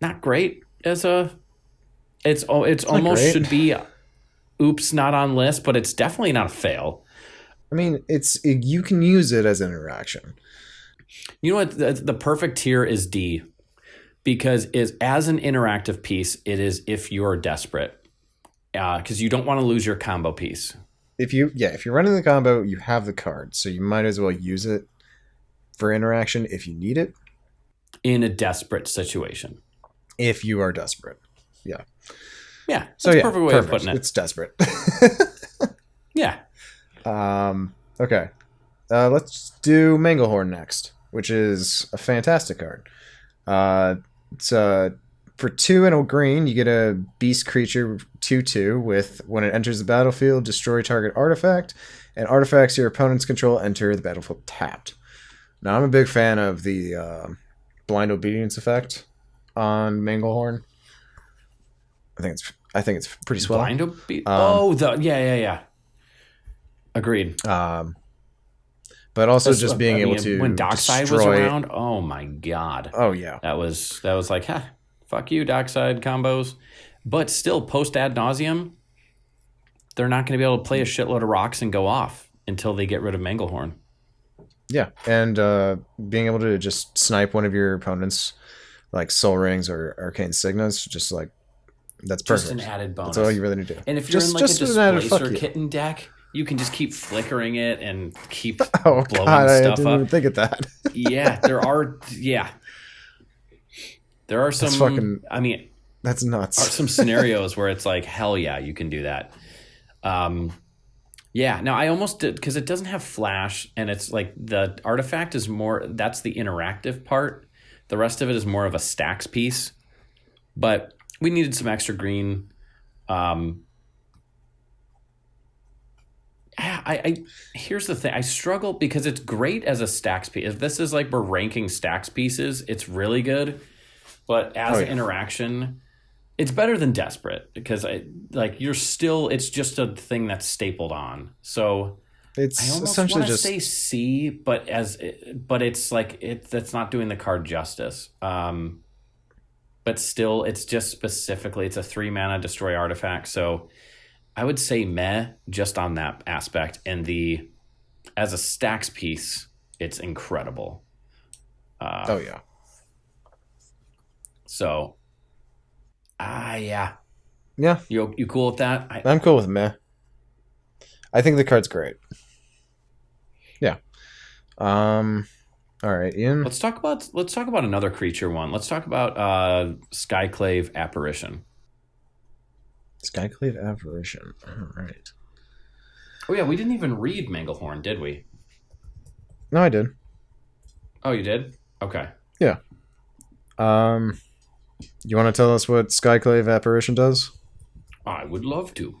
not great as a. It's almost great. should be, oops, not on list, but it's definitely not a fail. I mean, you can use it as an interaction. You know what? The perfect tier is D, because as an interactive piece, it is if you're desperate, because you don't want to lose your combo piece. If you're running the combo, you have the card, so you might as well use it for interaction if you need it. In a desperate situation. If you are desperate. Yeah. Yeah. That's a perfect way of putting it. It's desperate. Yeah. Okay. Let's do Manglehorn next, which is a fantastic card. It's for 2 and a green, you get a beast creature 2/2 with, when it enters the battlefield, destroy target artifact, and artifacts your opponents control enter the battlefield tapped. Now, I'm a big fan of the blind obedience effect on Manglehorn. I think it's pretty swell. Blind obedience. Yeah. Agreed. But also just being able to when Dockside was around, oh my god. Oh yeah. That was like, fuck you, Dockside combos. But still, post ad nauseum, they're not going to be able to play a shitload of rocks and go off until they get rid of Manglehorn. Yeah, and being able to just snipe one of your opponents, like Soul Rings or Arcane Signas, just like, that's perfect. Just an added bonus. That's all you really need to do. And if you're in like a Displacer Kitten deck, you can just keep flickering it and keep blowing stuff up. I didn't even think of that. Yeah, there are some. That's nuts. Are some scenarios where it's like, hell yeah, you can do that. Yeah. Now I almost did, because it doesn't have flash, and it's like the artifact is more. That's the interactive part. The rest of it is more of a stacks piece. But we needed some extra green. Here's the thing. I struggle because it's great as a stacks piece. If this is like we're ranking stacks pieces, it's really good. But as an interaction, it's better than desperate, because it's just a thing that's stapled on. So it's I almost essentially want to just say C, but it's like that's not doing the card justice. But still, it's just specifically, it's a 3-mana destroy artifact. So I would say meh just on that aspect. And as a stacks piece, it's incredible. yeah. So, yeah. Yeah. You cool with that? I'm cool with meh. I think the card's great. Yeah. All right, Ian. Let's talk about another creature one. Let's talk about Skyclave Apparition. Skyclave Apparition. All right. Oh yeah, we didn't even read Manglehorn, did we? No, I did. Oh, you did? Okay. Yeah. You want to tell us what Skyclave Apparition does? I would love to.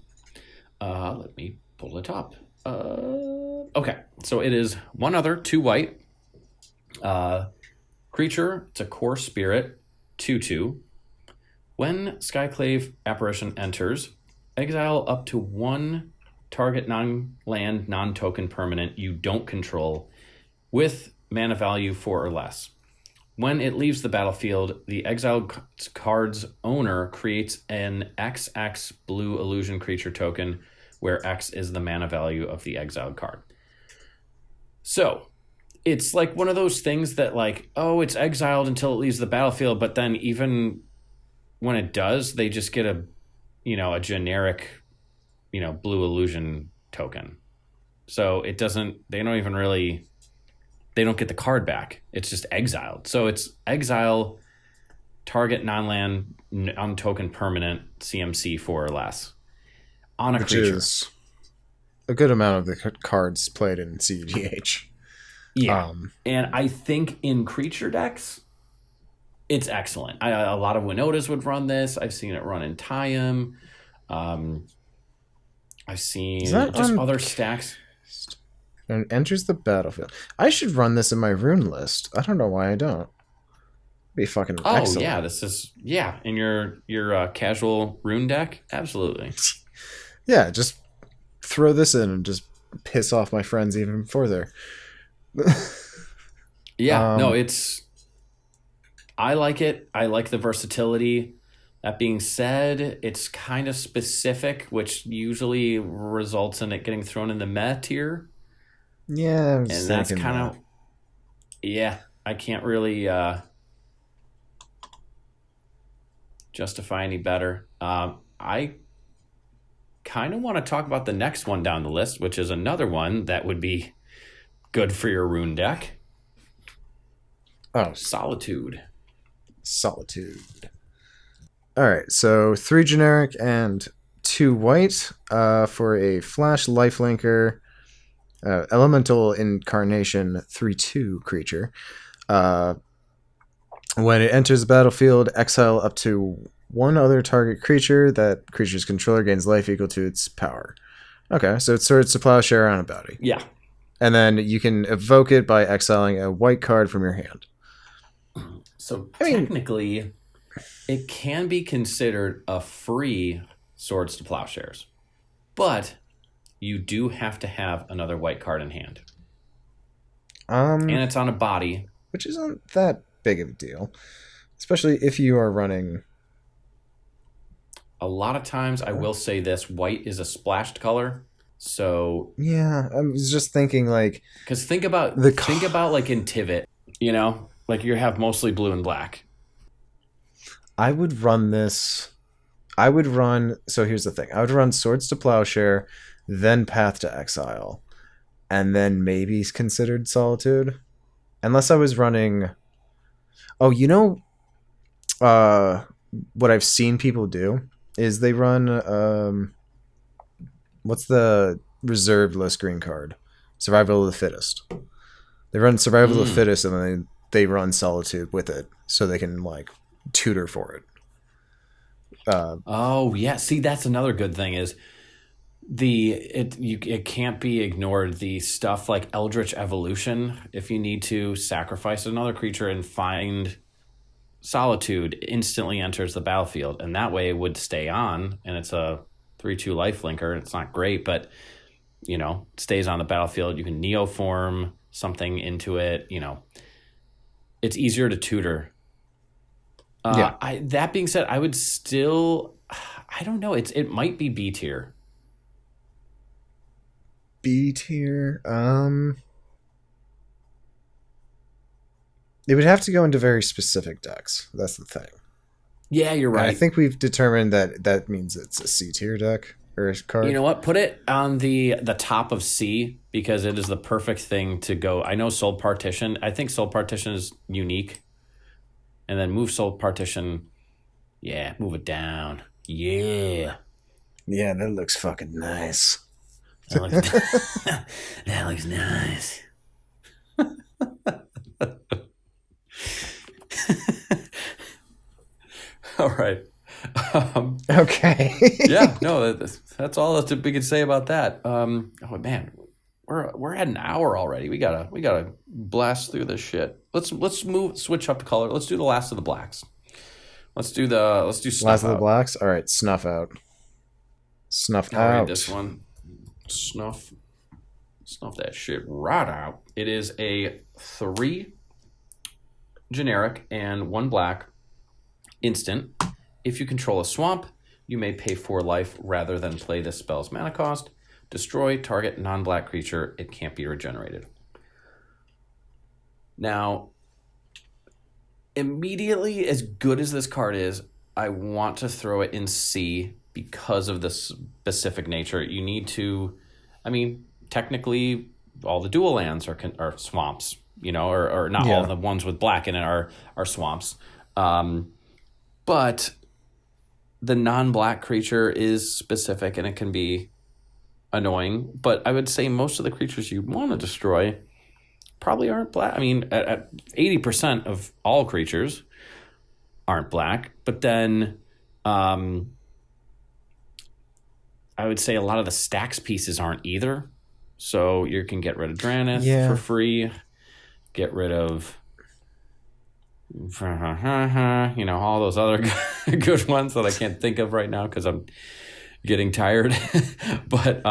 Let me pull it up. Okay, so it is 1 other, 2 white. Creature, it's a core spirit, 2/2. When Skyclave Apparition enters, exile up to 1 target non-land, non-token permanent you don't control with mana value 4 or less. When it leaves the battlefield, the exiled card's owner creates an XX blue illusion creature token, where X is the mana value of the exiled card. So it's like one of those things that like, oh, it's exiled until it leaves the battlefield, but then even when it does, they just get a generic, blue illusion token. So it doesn't, they don't get the card back. It's just exiled. So it's exile, target non-land, untoken permanent, CMC 4 or less on a creature. Which is a good amount of the cards played in cEDH. Yeah. And I think in creature decks, it's excellent. A lot of Winotas would run this. I've seen it run in Tayum. I've seen just other stacks. And enters the battlefield. I should run this in my rune list. I don't know why I don't. It'd be fucking excellent. Yeah, this is in your casual rune deck, absolutely. Yeah, just throw this in and just piss off my friends even further. Yeah, no, I like it. I like the versatility. That being said, it's kind of specific, which usually results in it getting thrown in the meta tier. Yeah, and that's kind of I can't really justify any better. I kind of want to talk about the next one down the list, which is another one that would be good for your rune deck. Oh, Solitude. All right, so 3 generic and 2 white for a flash lifelinker. Elemental Incarnation 3/2 creature. When it enters the battlefield, exile up to one other target creature. That creature's controller gains life equal to its power. Okay, so it Swords to Plowshare on a bounty. Yeah. And then you can evoke it by exiling a white card from your hand. So technically, it can be considered a free Swords to Plowshares. But you do have to have another white card in hand. And it's on a body. Which isn't that big of a deal. Especially if you are running... A lot of times, I will say this, white is a splashed color. So... Yeah, I was just thinking like... Because think about like in Tivit, like you have mostly blue and black. I would run this... So here's the thing. I would run Swords to Plowshare, then Path to Exile, and then maybe considered Solitude. Unless I was running... Oh, what I've seen people do is they run... what's the reserved list green card? Survival of the Fittest. They run Survival of the Fittest, and then they run Solitude with it, so they can, like, tutor for it. See, that's another good thing is... It can't be ignored. The stuff like Eldritch Evolution, if you need to sacrifice another creature and find Solitude, instantly enters the battlefield, and that way it would stay on. And it's a 3/2 lifelinker. It's not great, but it stays on the battlefield. You can neoform something into it. It's easier to tutor. That being said, I would still. I don't know. It might be B tier. B tier. It would have to go into very specific decks. That's the thing. Yeah, you're right. And I think we've determined that means it's a C tier deck or a card. You know what? Put it on the top of C because it is the perfect thing to go. I know Soul Partition. I think Soul Partition is unique. And then move Soul Partition. Yeah, move it down. Yeah. Yeah, that looks fucking nice. That looks nice. All right. Okay. Yeah, no, that's all that we could say about that. Oh man, we're at an hour already. We gotta blast through this shit. Let's switch up the color. Let's do the last of the blacks. Let's do snuff last out. of the blacks. All right, snuff out. Snuff All out. right, this one. Snuff that shit right out. It is a 3 generic and 1 black instant. If you control a swamp, you may pay 4 life rather than play this spell's mana cost. Destroy target non-black creature. It can't be regenerated. Now, immediately, as good as this card is, I want to throw it in C because of the specific nature. You need to, I mean, technically, all the dual lands are swamps, or not all the ones with black in it are swamps. But the non-black creature is specific and it can be annoying. But I would say most of the creatures you want to destroy probably aren't black. I mean, at 80% of all creatures aren't black. But then I would say a lot of the stacks pieces aren't either. So you can get rid of Dranith for free. Get rid of all those other good ones that I can't think of right now because I'm getting tired. But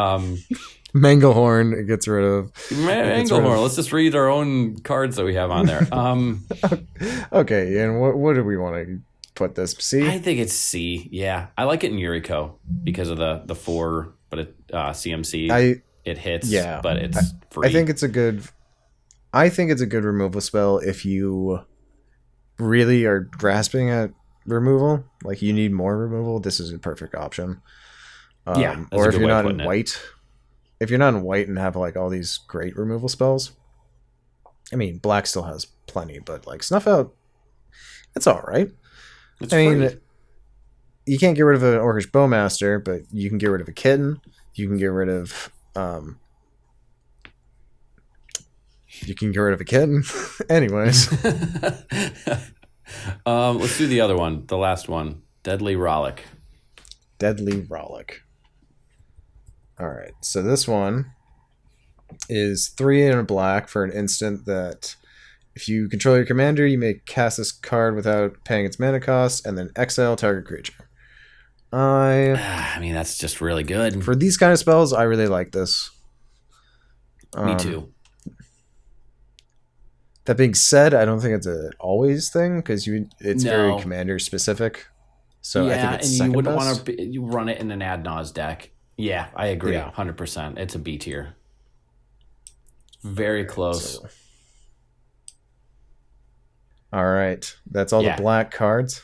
Manglehorn gets rid of. Manglehorn. Let's just read our own cards that we have on there. Okay, and what do we want to put this? C? I think it's C. Yeah, I like it in Yuriko because of the 4, but CMC. It hits. Yeah, but it's free. I think it's a good removal spell if you really are grasping at removal. Like you need more removal. This is a perfect option. Or if you're not in white. If you're not in white and have like all these great removal spells, I mean, black still has plenty, but like Snuff Out, it's all right. It's free. Mean, you can't get rid of an Orcish Bowmaster, but you can get rid of a kitten. You can get rid of Anyways, let's do the other one, the last one, Deadly Rollick. All right, so this one is 3 and a black for an instant that if you control your commander, you may cast this card without paying its mana cost, and then exile target creature. I mean, that's just really good. For these kind of spells, I really like this. Me too. That being said, I don't think it's an always thing because it's very commander specific. So I think it's second you wouldn't best. Want to run it in an ad naus deck. Yeah, I agree, 100%. It's a B tier. Very close. All right, that's all the black cards.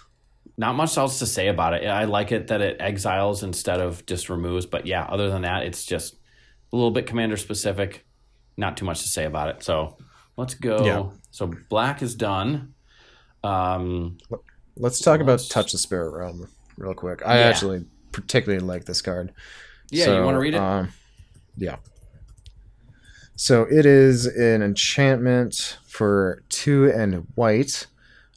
Not much else to say about it. I like it that it exiles instead of just removes. But yeah, other than that, it's just a little bit commander specific. Not too much to say about it. So let's go. Yeah. So black is done. Let's talk about Touch the Spirit Realm real quick. I actually particularly like this card. Yeah, you want to read it? Yeah. So it is an enchantment for 2 and white.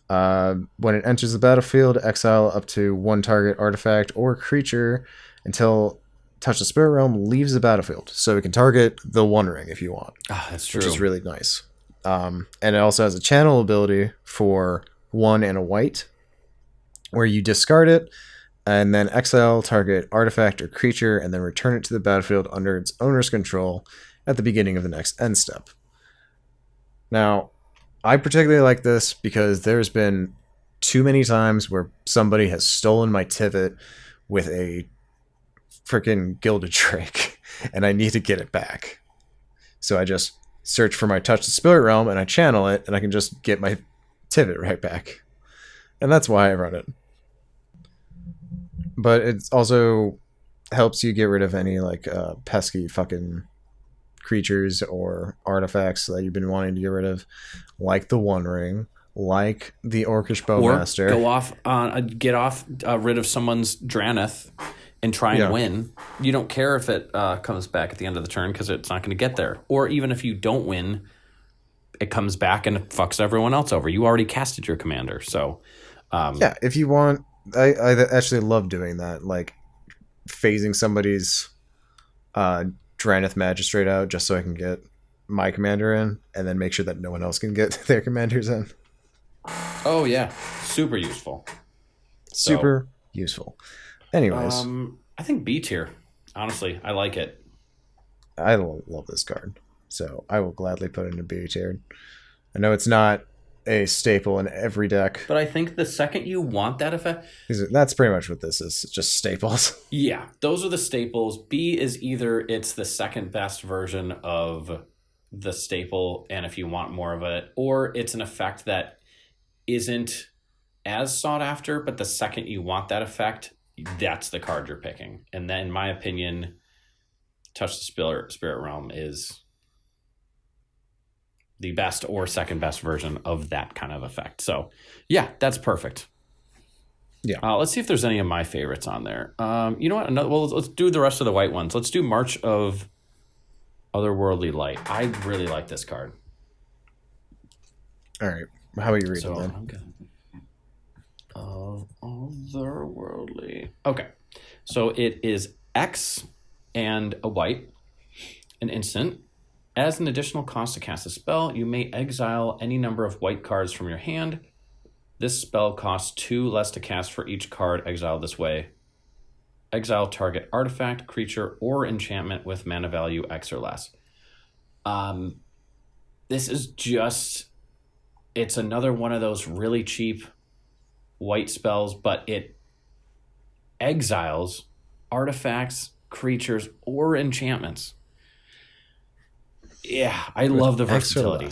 When it enters the battlefield, exile up to 1 target artifact or creature until Touch the Spirit Realm leaves the battlefield. So it can target the One Ring if you want. Oh, that's true. Which is really nice. And it also has a channel ability for 1 and a white, where you discard it and then exile target artifact or creature and then return it to the battlefield under its owner's control at the beginning of the next end step. Now, I particularly like this because there's been too many times where somebody has stolen my Tivit with a freaking Gilded Drake, and I need to get it back. So I just search for my Touch the Spirit Realm, and I channel it, and I can just get my Tivit right back. And that's why I run it. But it also helps you get rid of any like pesky fucking creatures or artifacts that you've been wanting to get rid of, like the One Ring, like the Orcish Bowmaster. Or get off rid of someone's Dranith and try and win. You don't care if it comes back at the end of the turn because it's not going to get there. Or even if you don't win, it comes back and it fucks everyone else over. You already casted your commander, so if you want. I actually love doing that, like phasing somebody's Dranith Magistrate out just so I can get my commander in, and then make sure that no one else can get their commanders in. Oh yeah, super useful. Super useful. Anyways, I think B tier. Honestly, I like it. I love this card, so I will gladly put it in a B tier. I know it's not a staple in every deck, but I think the second you want that effect, that's pretty much what this is. It's just staples. Yeah, those are the staples. B is either it's the second best version of the staple, and if you want more of it, or it's an effect that isn't as sought after, but the second you want that effect, that's the card you're picking. And then, in my opinion, Touch the Spirit Realm is the best or second best version of that kind of effect. So, yeah, that's perfect. Yeah. Let's see if there's any of my favorites on there. You know what? Let's do the rest of the white ones. Let's do March of Otherworldly Light. I really like this card. All right. How about you read it then? I'm good. Of Otherworldly. Okay. So it is X and a white, an instant. As an additional cost to cast a spell, you may exile any number of white cards from your hand. This spell costs 2 less to cast for each card exiled this way. Exile target artifact, creature, or enchantment with mana value X or less. This is just... It's another one of those really cheap white spells, but it exiles artifacts, creatures, or enchantments. Yeah, I love the versatility.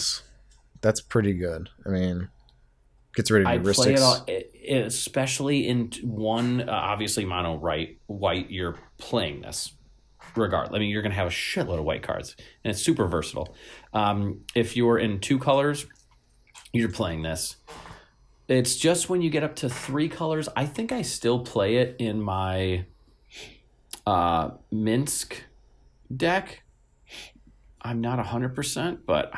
That's pretty good. I mean, gets rid of heuristics. I play it all, especially in one, obviously mono white, you're playing this regardless. I mean, you're going to have a shitload of white cards, and it's super versatile. If you're in 2 colors, you're playing this. It's just when you get up to 3 colors, I think I still play it in my Minsk deck. I'm not 100%, but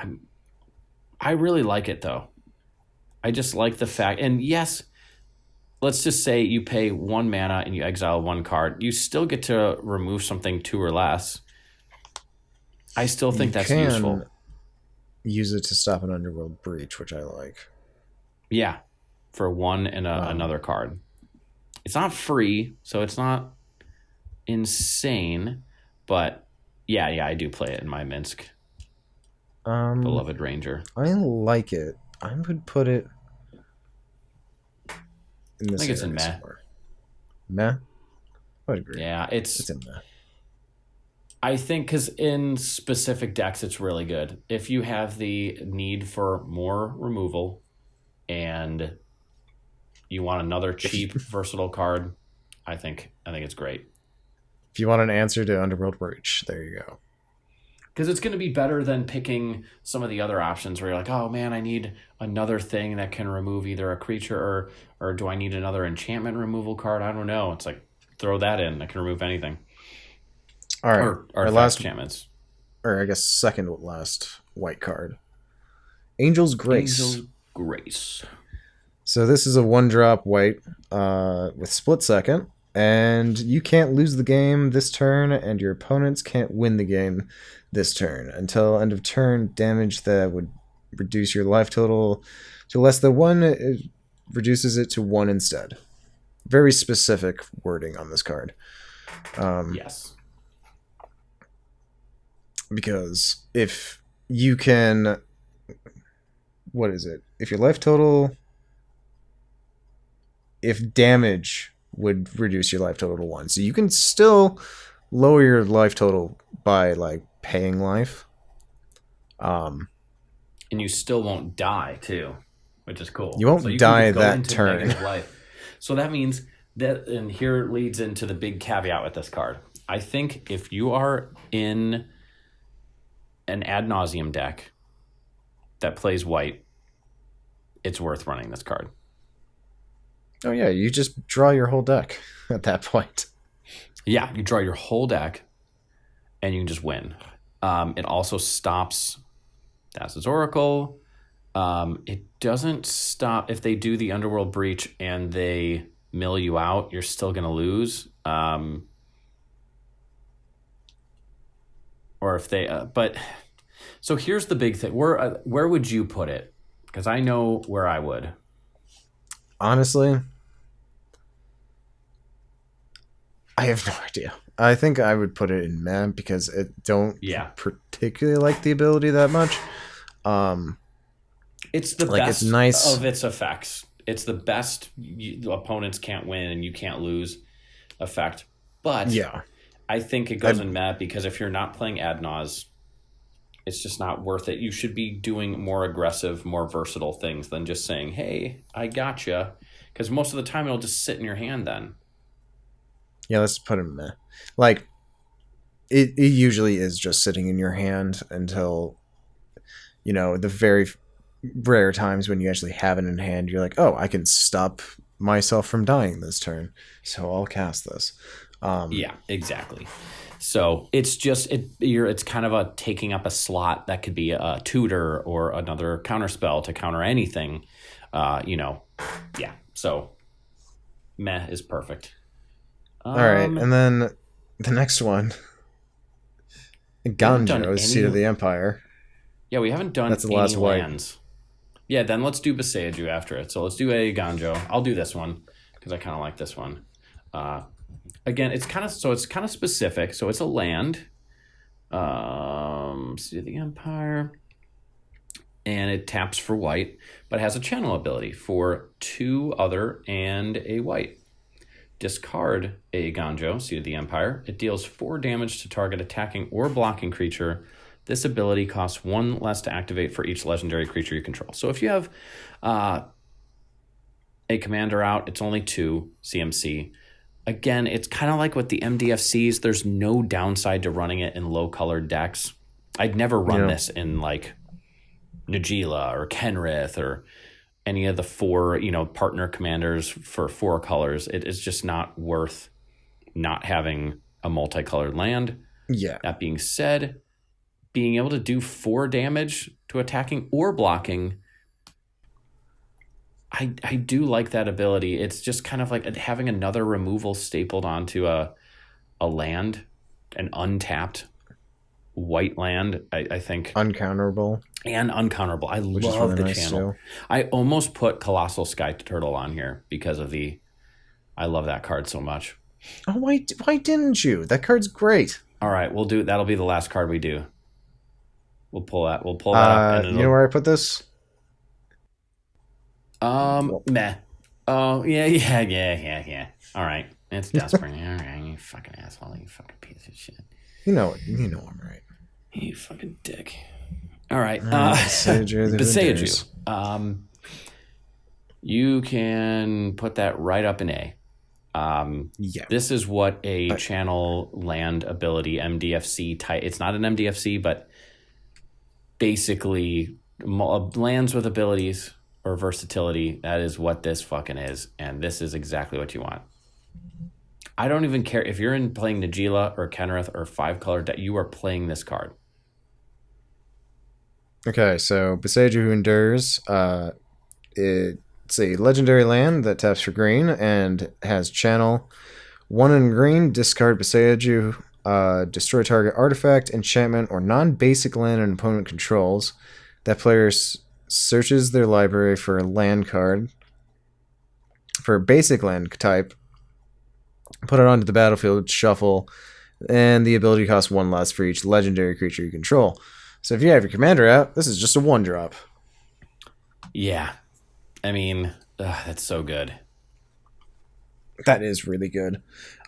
I really like it though. I just like the fact, and yes, let's just say you pay 1 mana and you exile 1 card. You still get to remove something 2 or less. I still think that's useful. Use it to stop an Underworld Breach, which I like. Yeah, for 1 and another card. It's not free, so it's not insane, but yeah, I do play it in my Minsk. Beloved Ranger. I like it. I would put it in this. I think it's in meh. Somewhere. Meh? I would agree. Yeah, it's in meh. I think because in specific decks, it's really good. If you have the need for more removal and you want another cheap, versatile card, I think it's great. If you want an answer to Underworld Breach, there you go. Because it's going to be better than picking some of the other options where you're like, oh man, I need another thing that can remove either a creature or do I need another enchantment removal card? I don't know. It's like, throw that in. That can remove anything. All right. Or our last enchantments. Or I guess second last white card. Angel's Grace. Angel's Grace. So this is a 1-drop white with split second. And you can't lose the game this turn, and your opponents can't win the game this turn. Until end of turn, damage that would reduce your life total to less than 1, it reduces it to 1 instead. Very specific wording on this card. Yes. Because if you can... What is it? If your life total... If damage would reduce your life total to 1. So you can still lower your life total by like paying life. And you still won't die too, which is cool. You won't die that turn. So that means that, and here leads into the big caveat with this card. I think if you are in an ad nauseum deck that plays white, it's worth running this card. Oh yeah, you just draw your whole deck at that point. Yeah, you draw your whole deck, and you can just win. It also stops Thassa's Oracle. It doesn't stop if they do the Underworld Breach and they mill you out. You're still going to lose. Or if they, but so here's the big thing. Where would you put it? Because I know where I would. Honestly, I have no idea. I think I would put it in meh because I don't particularly like the ability that much. It's the best of its effects. It's the best opponents can't win and you can't lose effect. But yeah, I think it goes in meh because if you're not playing ad naus It's just not worth it. You should be doing more aggressive, more versatile things than just saying, hey, I gotcha. Because most of the time it'll just sit in your hand then. Yeah, let's put him there. Like, it usually is just sitting in your hand until, the very rare times when you actually have it in hand, you're like, oh, I can stop myself from dying this turn, so I'll cast this. Yeah, exactly. So it's just it's kind of a taking up a slot that could be a tutor or another counterspell to counter anything. Yeah. So meh is perfect. All right, and then the next one, Ganjo, Seat of the Empire. Yeah, we haven't done That's the last lands. Yeah, then let's do Beseiju after it. So let's do a Ganjo. I'll do this one because I kind of like this one. Again, it's kind of specific. So it's a land. Seat of the Empire. And it taps for white, but has a channel ability for 2 other and a white. Discard a Ganjo, Seat of the Empire. It deals 4 damage to target attacking or blocking creature. This ability costs 1 less to activate for each legendary creature you control. So if you have a commander out, it's only 2 CMC. Again, it's kind of like with the MDFCs. There's no downside to running it in low-colored decks. I'd never run this in like Najeela or Kenrith or any of the 4, partner commanders for 4 colors. It is just not worth not having a multicolored land. Yeah. That being said, being able to do 4 damage to attacking or blocking, I do like that ability. It's just kind of like having another removal stapled onto a land, an untapped white land. I think uncounterable. And uncounterable. I love the channel. I almost put Colossal Skyturtle on here because of I love that card so much. Oh, why didn't you? That card's great. All right, that'll be the last card we do. We'll pull that up. And you know where I put this? Meh. Oh, yeah. All right. It's desperate. All right, you fucking asshole. You fucking piece of shit. You know I'm right. You fucking dick. All right. Beseiju. You can put that right up in A. Yeah. This is what a channel land ability MDFC type. It's not an MDFC, but basically lands with abilities or versatility. That is what this fucking is, and this is exactly what you want. I don't even care if you're playing Najeela or Kenrith or 5-color deck. You are playing this card. Okay, so Beseiju Who Endures, it's a legendary land that taps for green and has channel. 1 in green, discard Beseiju, destroy target artifact, enchantment, or non-basic land an opponent controls. That player searches their library for a land card. For a basic land type, put it onto the battlefield, shuffle, and the ability costs 1 less for each legendary creature you control. So if you have your commander out, this is just a 1-drop. Yeah. I mean, that's so good. That is really good.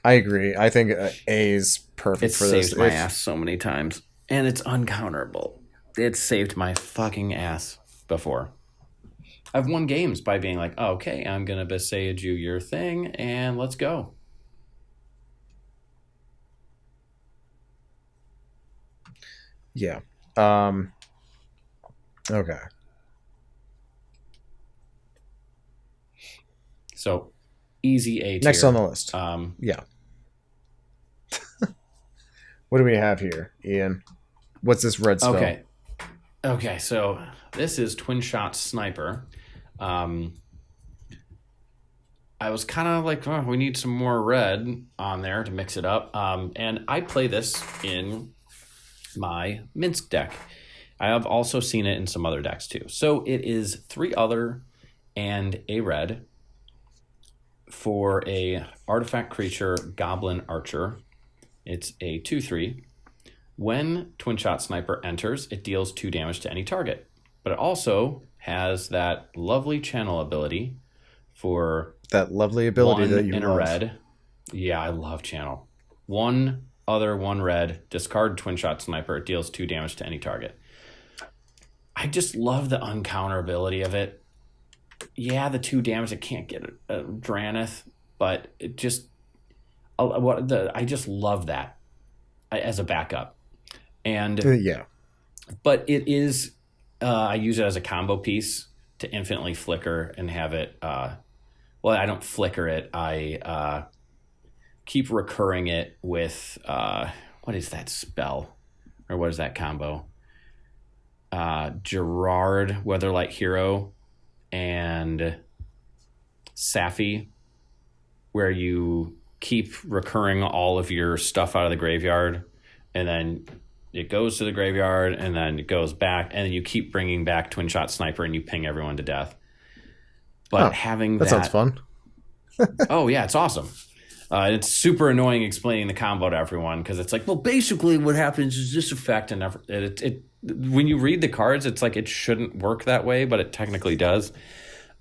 I agree. I think A is perfect for this. It saved my ass so many times. And it's uncounterable. It saved my fucking ass before. I've won games by being like, oh, okay, I'm going to Beseiju your thing, and let's go. Yeah. Okay. So, easy A tier. Next on the list. Yeah. What do we have here, Ian? What's this red spell? Okay, so this is Twin Shot Sniper. I was kind of like, oh, we need some more red on there to mix it up. And I play this in my Minsk deck. I have also seen it in some other decks too. So it is 3 other and a red for a artifact creature Goblin Archer. It's a 2/3. When Twin Shot Sniper enters, it deals 2 damage to any target. But it also has that lovely channel ability for that lovely ability that you in love. A red. Yeah, I love channel. 1 other 1 red, discard Twin Shot Sniper. It deals 2 damage to any target. I just love the uncounterability of it. Yeah, the 2 damage, it can't get a Draneth, but it just... I just love that as a backup. And yeah. But it is... I use it as a combo piece to infinitely flicker and have it... well, I don't flicker it. I keep recurring it with... what is that spell? Or what is that combo? Gerard, Weatherlight Hero, and Safi, where you keep recurring all of your stuff out of the graveyard, and then it goes to the graveyard, and then it goes back, and then you keep bringing back Twin Shot Sniper, and you ping everyone to death. But having that sounds fun. Oh, yeah, it's awesome. It's super annoying explaining the combo to everyone because it's like, well, basically what happens is this effect, and when you read the cards, it's like it shouldn't work that way, but it technically does.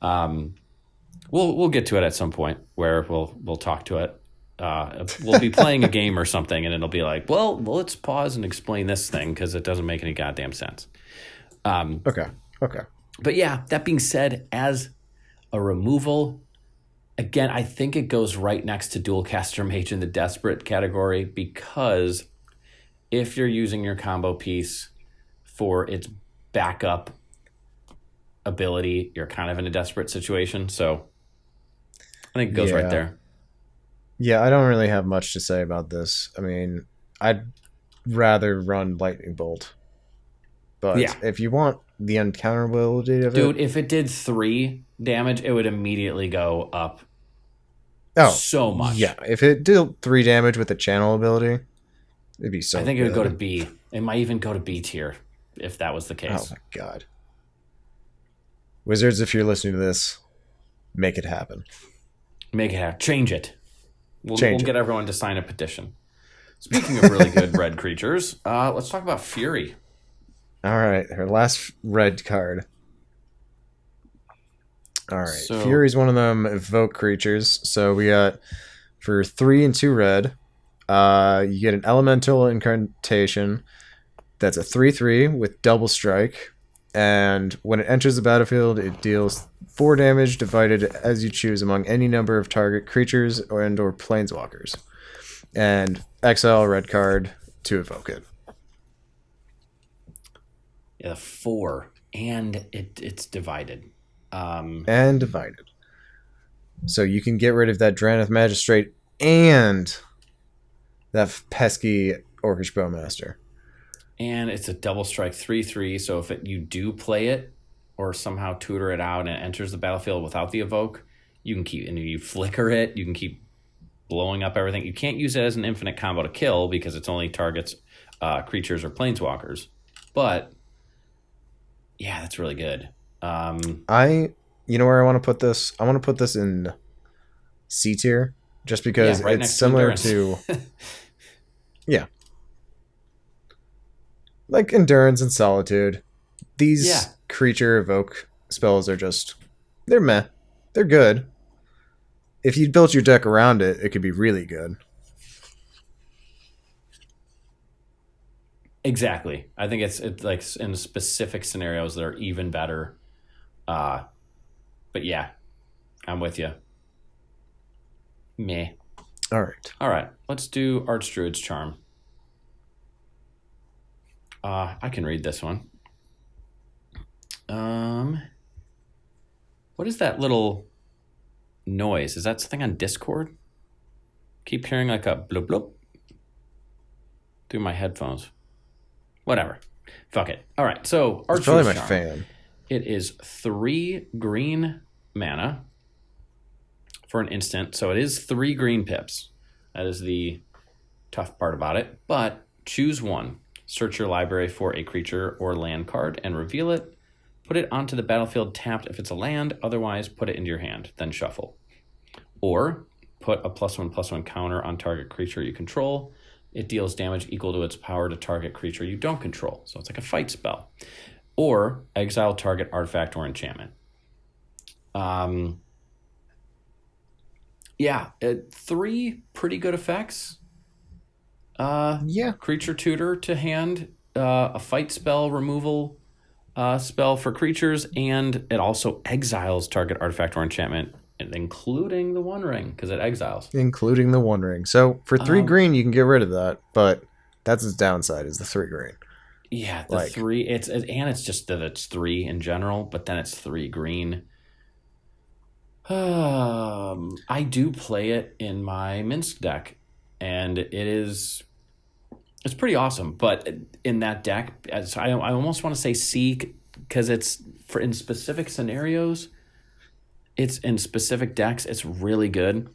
We'll get to it at some point where we'll talk to it. We'll be playing a game or something, and it'll be like, well, let's pause and explain this thing because it doesn't make any goddamn sense. Okay. But yeah, that being said, as a removal, again, I think it goes right next to Dualcaster Mage in the Desperate category, because if you're using your combo piece for its backup ability, you're kind of in a desperate situation. So I think it goes right there. Yeah, I don't really have much to say about this. I mean, I'd rather run Lightning Bolt. But if you want the uncounterability of Dude, if it did 3 damage, it would immediately go up so much. Yeah, if it did 3 damage with the channel ability, it'd be so I think good. It would go to B. It might even go to B tier if that was the case. Oh my god. Wizards, if you're listening to this, make it happen. Make it happen. Change it. We'll get everyone to sign a petition. Speaking of really good red creatures, let's talk about Fury. All right, her last red card. All right, Fury's one of them evoke creatures. So we got, for 3 and 2 red, you get an elemental incantation that's a 3/3 with double strike. And when it enters the battlefield, it deals 4 damage divided as you choose among any number of target creatures or planeswalkers. And exile a red card to evoke it. Yeah, 4. And it's divided. And divided. So you can get rid of that Draneth Magistrate and that pesky Orcish Bowmaster. And it's a double strike 3/3, so if you do play it or somehow tutor it out and it enters the battlefield without the evoke, you can keep, and you flicker it, you can keep blowing up everything. You can't use it as an infinite combo to kill because it's only targets creatures or planeswalkers. But yeah, that's really good. You know where I want to put this? I want to put this in C tier just because right it's similar to yeah. Like Endurance and Solitude. These creature evoke spells are just, they're meh. They're good. If you built your deck around it, it could be really good. Exactly. I think it's like in specific scenarios that are even better. But yeah, I'm with you. Meh. All right. Let's do Archdruid's Charm. I can read this one. What is that little noise? Is that something on Discord? Keep hearing like a bloop bloop through my headphones. Whatever. Fuck it. All right. So Archdruid's probably my fan. It is 3 green mana for an instant. So it is 3 green pips. That is the tough part about it. But choose one. Search your library for a creature or land card and reveal it. Put it onto the battlefield tapped if it's a land. Otherwise, put it into your hand. Then shuffle. Or put a +1/+1 counter on target creature you control. It deals damage equal to its power to target creature you don't control. So it's like a fight spell. Or exile target artifact or enchantment. 3 pretty good effects. Yeah. Creature tutor to hand, a fight spell removal spell for creatures, and it also exiles target artifact or enchantment, including the One Ring, because it exiles. Including the One Ring. So for 3 green, you can get rid of that, but that's its downside, is the 3 green. Yeah, the 3, it's just that it's 3 in general, but then it's 3 green. I do play it in my Minsk deck, and it's pretty awesome. But in that deck, I almost want to say C, because it's in specific scenarios. It's in specific decks. It's really good.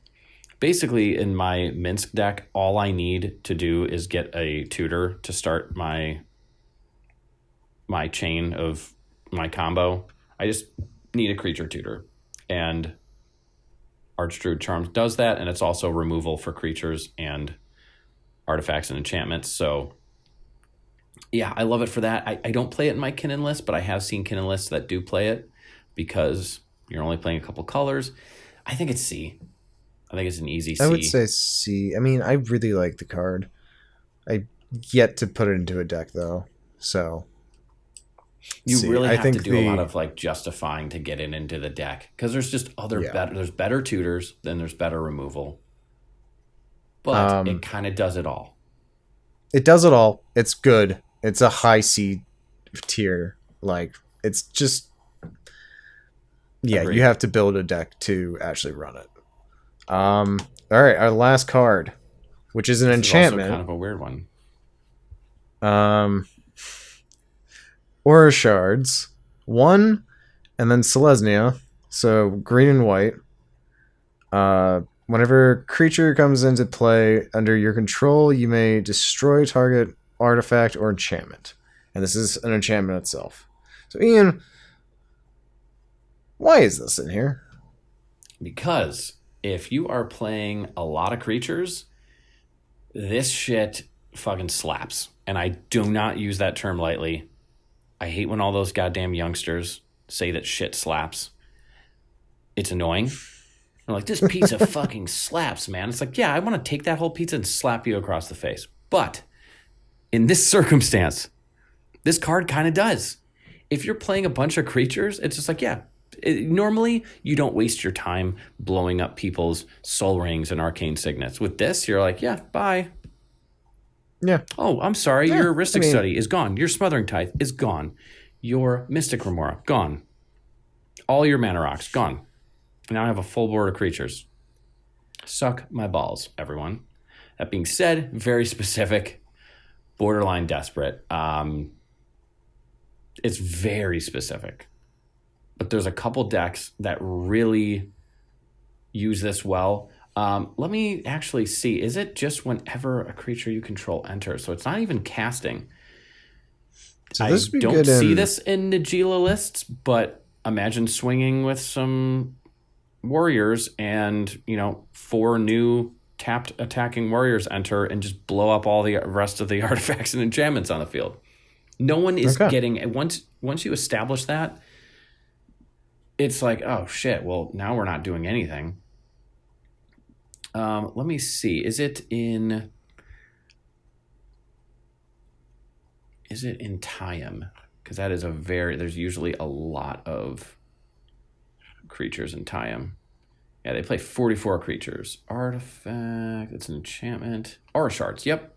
Basically, in my Minsk deck, all I need to do is get a tutor to start my chain of my combo. I just need a creature tutor, and Archdruid Charms does that, and it's also removal for creatures and artifacts and enchantments. So yeah, I love it for that. I don't play it in my Kinnan list, but I have seen Kinnan lists that do play it because you're only playing a couple colors. I think it's C. I think it's an easy C. I would say C. I mean, I really like the card. I yet to put it into a deck, though. So you really have to do a lot of like justifying to get it into the deck, because there's just there's better tutors, then there's better removal. But it kind of does it all. It does it all. It's good. It's a high C tier. Like, it's just... Yeah, Agreed. you have to build a deck to actually run it. All right, our last card, which is an enchantment. Is also kind of a weird one. Aura Shards. 1, and then Selesnya. So, green and white. Whenever creature comes into play under your control, you may destroy target artifact or enchantment. And this is an enchantment itself. So, Ian, why is this in here? Because if you are playing a lot of creatures, this shit fucking slaps. And I do not use that term lightly. I hate when all those goddamn youngsters say that shit slaps. It's annoying. They're like, this pizza fucking slaps, man. It's like, yeah, I want to take that whole pizza and slap you across the face. But in this circumstance, this card kind of does. If you're playing a bunch of creatures, it's just like, yeah. Normally, you don't waste your time blowing up people's soul rings and arcane signets. With this, you're like, yeah, bye. Yeah. Oh, I'm sorry. Your Heuristic Study is gone. Your Smothering Tithe is gone. Your Mystic Remora, gone. All your Mana Rocks, gone. Now I have a full board of creatures. Suck my balls, everyone. That being said, very specific, borderline desperate. It's very specific. But there's a couple decks that really use this well. Let me actually see. Is it just whenever a creature you control enters? So it's not even casting. So I don't see this in Najeela lists, but imagine swinging with some warriors and, 4 new tapped attacking warriors enter and just blow up all the rest of the artifacts and enchantments on the field. No one is getting... Once you establish that, it's like, oh, shit, well, now we're not doing anything. Let me see. Is it in Tayum? Because that is there's usually a lot of creatures in Tayum. Yeah, they play 44 creatures. Artifact, it's an enchantment. Aura Shards, yep.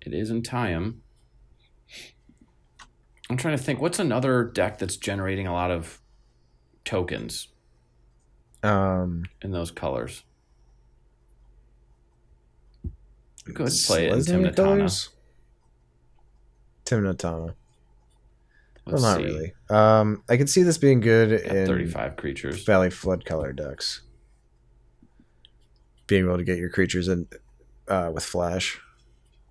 It is in Tayum. I'm trying to think, what's another deck that's generating a lot of tokens in those colors? Go ahead and play it in Timnatana. Timnatana. Well, not really. I can see this being good in 35 creatures. Valley Flood color decks. Being able to get your creatures in with flash.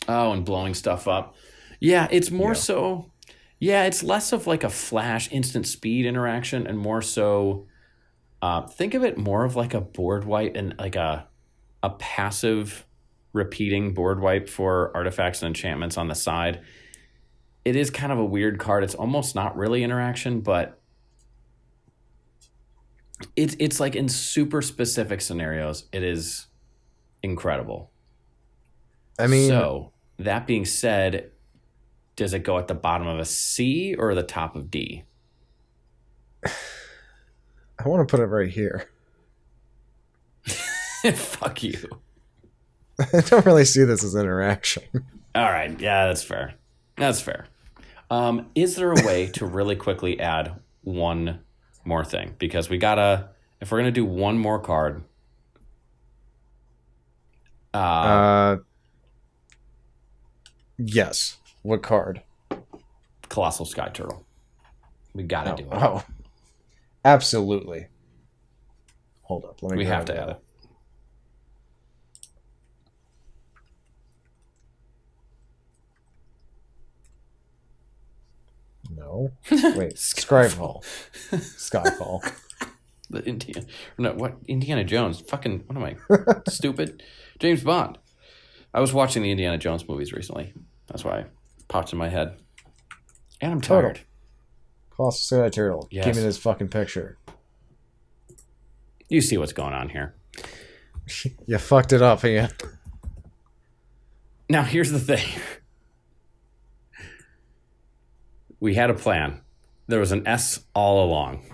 Oh, and blowing stuff up. Yeah, it's more so... Yeah, it's less of like a flash instant speed interaction and more so think of it more of like a board wipe and like a passive repeating board wipe for artifacts and enchantments on the side. It is kind of a weird card. It's almost not really interaction, but it's like in super specific scenarios, it is incredible. I mean, so that being said, does it go at the bottom of a C or the top of D? I want to put it right here. Fuck you. I don't really see this as interaction. All right. Yeah, that's fair. That's fair. Is there a way to really quickly add one more thing? Because we gotta, if we're gonna do one more card. Yes. What card? Colossal Skyturtle. We gotta do it. Oh, absolutely. Hold up. Let me. We have to add it. No. Wait. Skyfall. Skyfall. The Indiana Jones? Fucking, what am I, stupid? James Bond. I was watching the Indiana Jones movies recently. That's why it popped in my head. And I'm tired. Colossal Skyturtle. Yes. Give me this fucking picture. You see what's going on here. You fucked it up again. Now, here's the thing. We had a plan. There was an S all along.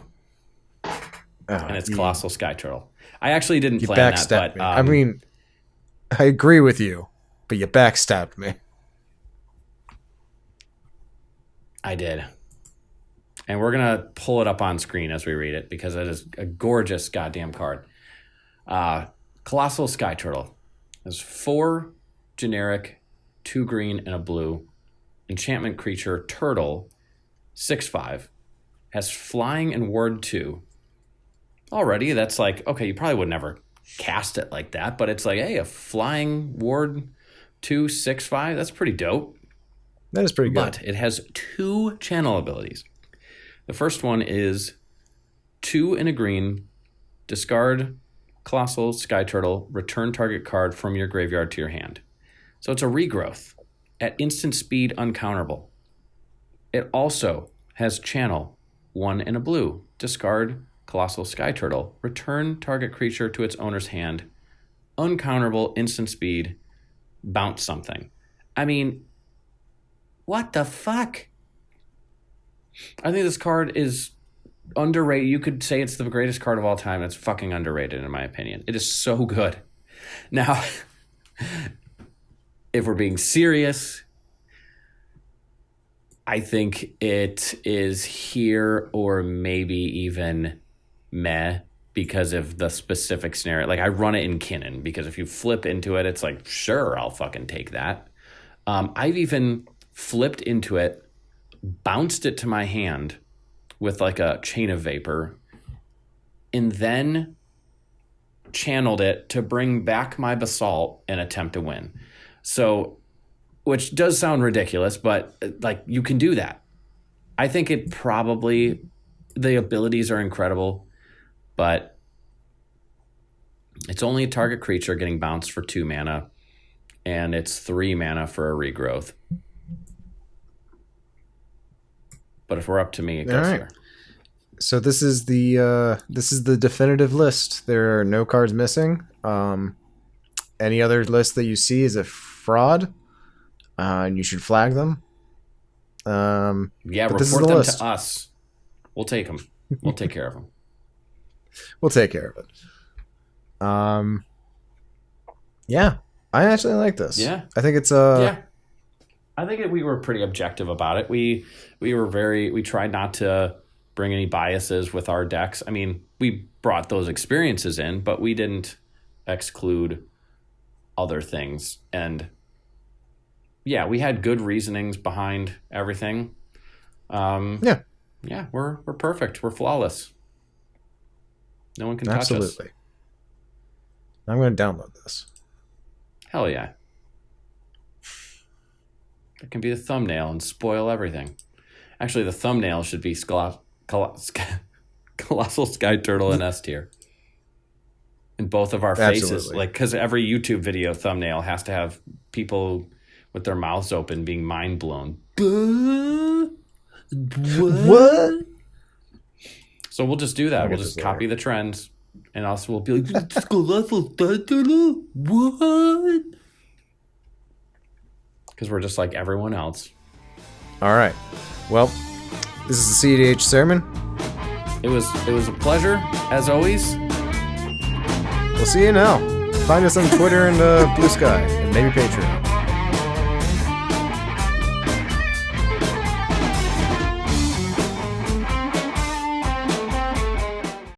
And it's Colossal Skyturtle. I actually didn't plan that, but... me. I mean, I agree with you, but you backstabbed me. I did. And we're going to pull it up on screen as we read it, because it is a gorgeous goddamn card. Colossal Skyturtle has 4 generic, 2 green, and a blue. Enchantment creature, turtle, 6/5. Has flying and ward 2. Already, that's like, okay, you probably would never cast it like that, but it's like, hey, a flying ward 2, 6/5, that's pretty dope. That is pretty good. But it has 2 channel abilities. The first one is 2 and a green, discard Colossal Skyturtle, return target card from your graveyard to your hand. So it's a regrowth at instant speed, uncounterable. It also has channel 1 and a blue, discard Colossal Skyturtle, return target creature to its owner's hand, uncounterable, instant speed, bounce something. I mean, what the fuck? I think this card is underrated. You could say it's the greatest card of all time. It's fucking underrated, in my opinion. It is so good. Now, if we're being serious, I think it is here or maybe even meh because of the specific scenario. Like, I run it in Kinnan because if you flip into it, it's like, sure, I'll fucking take that. I've even flipped into it, bounced it to my hand with like a chain of vapor, and then channeled it to bring back my basalt and attempt to win. So, which does sound ridiculous, but like, you can do that. I think it probably, the abilities are incredible, but it's only a target creature getting bounced for 2 mana, and it's 3 mana for a regrowth. But if we're up to me, it goes here. So this is the definitive list. There are no cards missing. Any other list that you see is a fraud, and you should flag them. Yeah, report them to us. We'll take them. We'll take care of them. We'll take care of it. Yeah, I actually like this. Yeah, I think it's yeah. I think we were pretty objective about it. We tried not to bring any biases with our decks. I mean, we brought those experiences in, but we didn't exclude other things. And yeah, we had good reasonings behind everything. Yeah, we're perfect. We're flawless. No one can touch us. Absolutely. I'm going to download this. Hell yeah. It can be the thumbnail and spoil everything. Actually, the thumbnail should be Colossal Skyturtle and S tier. In both of our faces. Absolutely. Like, because every YouTube video thumbnail has to have people with their mouths open being mind blown. What? So we'll just do that. We'll just copy the trends. And also we'll be like, Colossal Skyturtle? What? because we're just like everyone else. All right. Well, this is the cEDH sermon. It was a pleasure, as always. We'll see you now. Find us on Twitter and Blue Sky, and maybe Patreon.